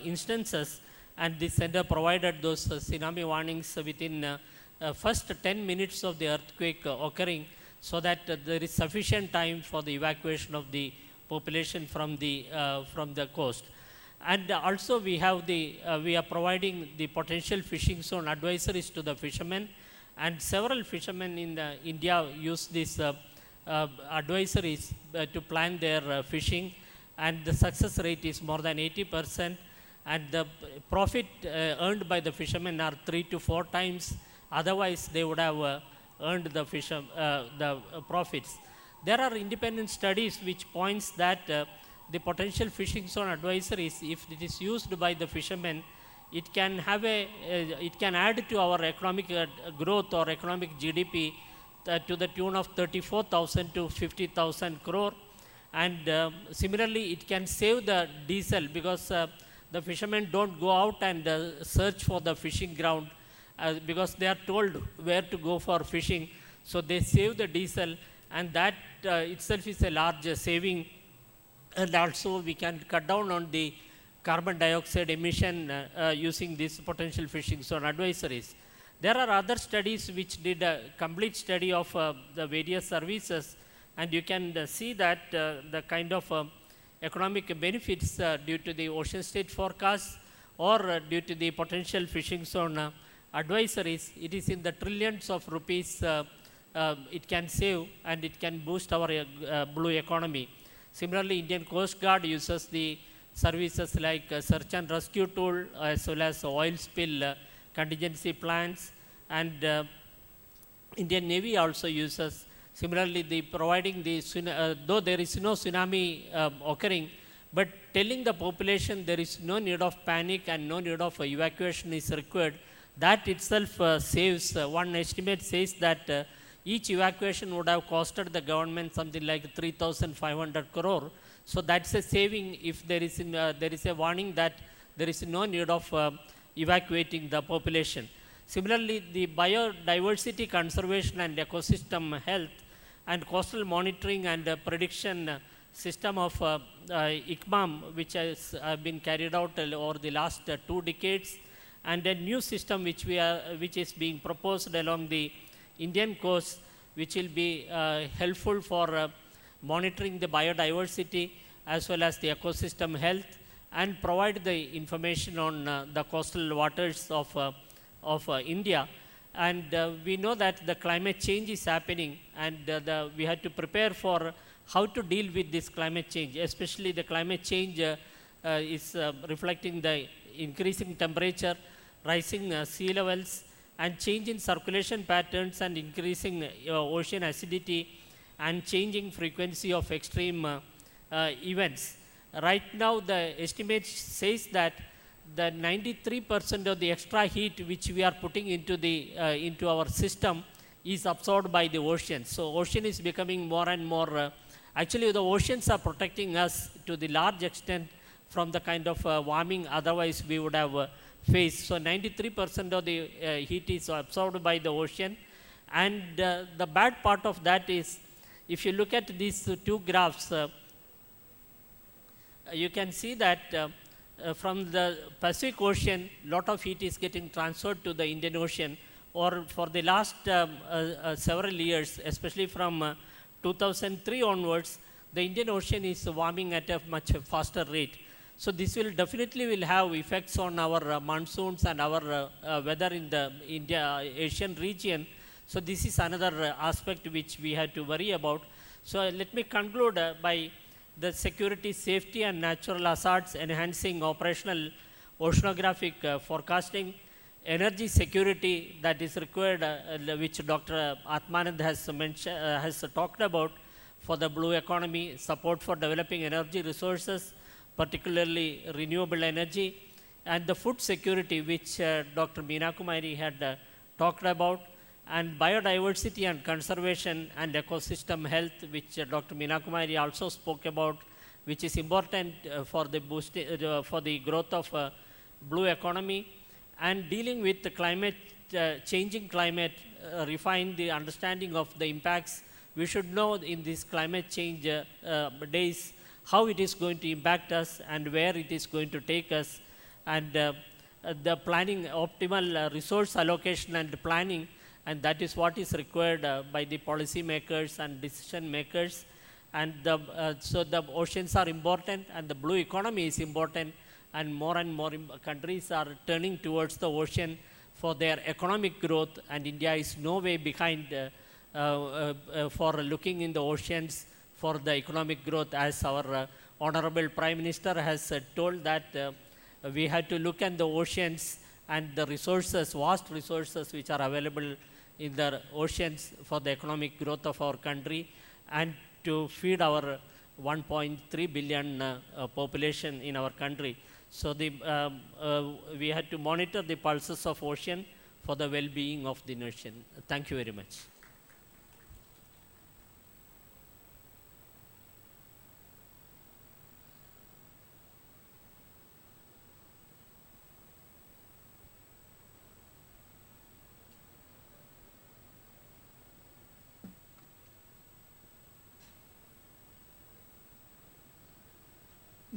Speaker 2: instances, and the center provided those tsunami warnings within first 10 minutes of the earthquake occurring, so that there is sufficient time for the evacuation of the population from the coast. And also we have we are providing the potential fishing zone advisories to the fishermen, and several fishermen in India use these advisories to plan their fishing, and the success rate is more than 80%, and the profit earned by the fishermen are 3 to 4 times, otherwise they would have earned the profits. There are independent studies which points that the potential fishing zone advisories, if it is used by the fishermen, it can have it can add to our economic growth or economic GDP to the tune of 34,000 to 50,000 crore. And similarly, it can save the diesel, because the fishermen don't go out and search for the fishing ground because they are told where to go for fishing. So they save the diesel, and that itself is a large saving. And also we can cut down on the carbon dioxide emission using these potential fishing zone advisories. There are other studies which did a complete study of the various services, and you can see that the kind of economic benefits due to the ocean state forecast or due to the potential fishing zone advisories, it is in the trillions of rupees it can save, and it can boost our blue economy. Similarly, Indian Coast Guard uses the services like search and rescue tool as well as oil spill contingency plans, and Indian Navy also uses. Similarly, the providing the though there is no tsunami occurring, but telling the population there is no need of panic and no need of evacuation is required, that itself saves. One estimate says that each evacuation would have costed the government something like 3,500 crore. So that's a saving if there is a warning that there is no need of evacuating the population. Similarly, the biodiversity conservation and ecosystem health and coastal monitoring and prediction system of ICMAM, which has been carried out over the last 2 decades, and a new system which is being proposed along the Indian coast, which will be helpful for monitoring the biodiversity as well as the ecosystem health, and provide the information on the coastal waters of India. And we know that the climate change is happening, and we had to prepare for how to deal with this climate change. Especially the climate change is reflecting the increasing temperature, rising sea levels, and change in circulation patterns, and increasing ocean acidity, and changing frequency of extreme events. Right now, the estimate says that the 93% of the extra heat which we are putting into our system is absorbed by the ocean. So ocean is becoming more and more, actually the oceans are protecting us to the large extent from the kind of warming otherwise we would have faced. So 93% of the heat is absorbed by the ocean. And the bad part of that is, if you look at these 2 graphs, you can see that from the Pacific Ocean, lot of heat is getting transferred to the Indian Ocean, or for the last several years, especially from 2003 onwards, the Indian Ocean is warming at a much faster rate. So this will definitely have effects on our monsoons and our weather in the Asian region. So this is another aspect which we had to worry about. So let me conclude by the security, safety and natural hazards, enhancing operational oceanographic forecasting, energy security that is required, which Dr. Atmanand has mentioned, has talked about for the blue economy, support for developing energy resources, particularly renewable energy, and the food security, which Dr. Meena Kumari had talked about, and biodiversity and conservation and ecosystem health, which Dr. Meena Kumari also spoke about, which is important for the growth of blue economy, and dealing with the climate, changing climate, refine the understanding of the impacts. We should know in this climate change days how it is going to impact us and where it is going to take us, and the planning, optimal resource allocation and planning, and that is what is required by the policy makers and decision makers. And so the oceans are important, and the blue economy is important, and more countries are turning towards the ocean for their economic growth, and India is no way behind for looking in the oceans for the economic growth, as our Honorable Prime Minister has told that we had to look at the oceans and the resources, vast resources which are available in the oceans for the economic growth of our country, and to feed our 1.3 billion population in our country. So we had to monitor the pulses of ocean for the well-being of the nation. Thank you very much.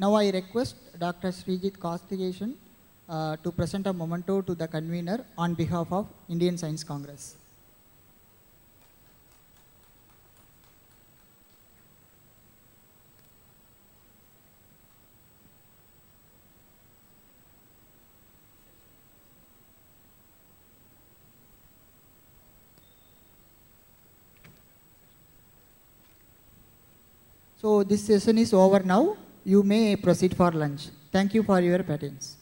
Speaker 3: Now I request Dr. Srijit Karthikeyan to present a memento to the convener on behalf of Indian Science Congress. So this session is over now. You may proceed for lunch. Thank you for your patience.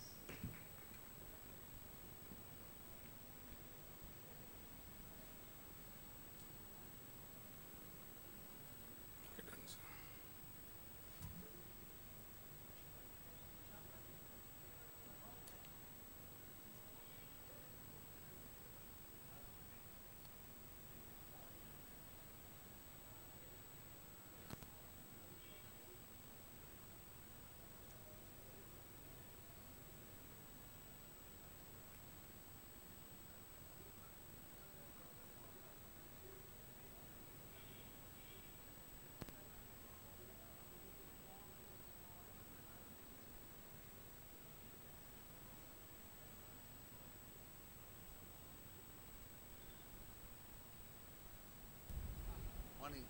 Speaker 9: Morning.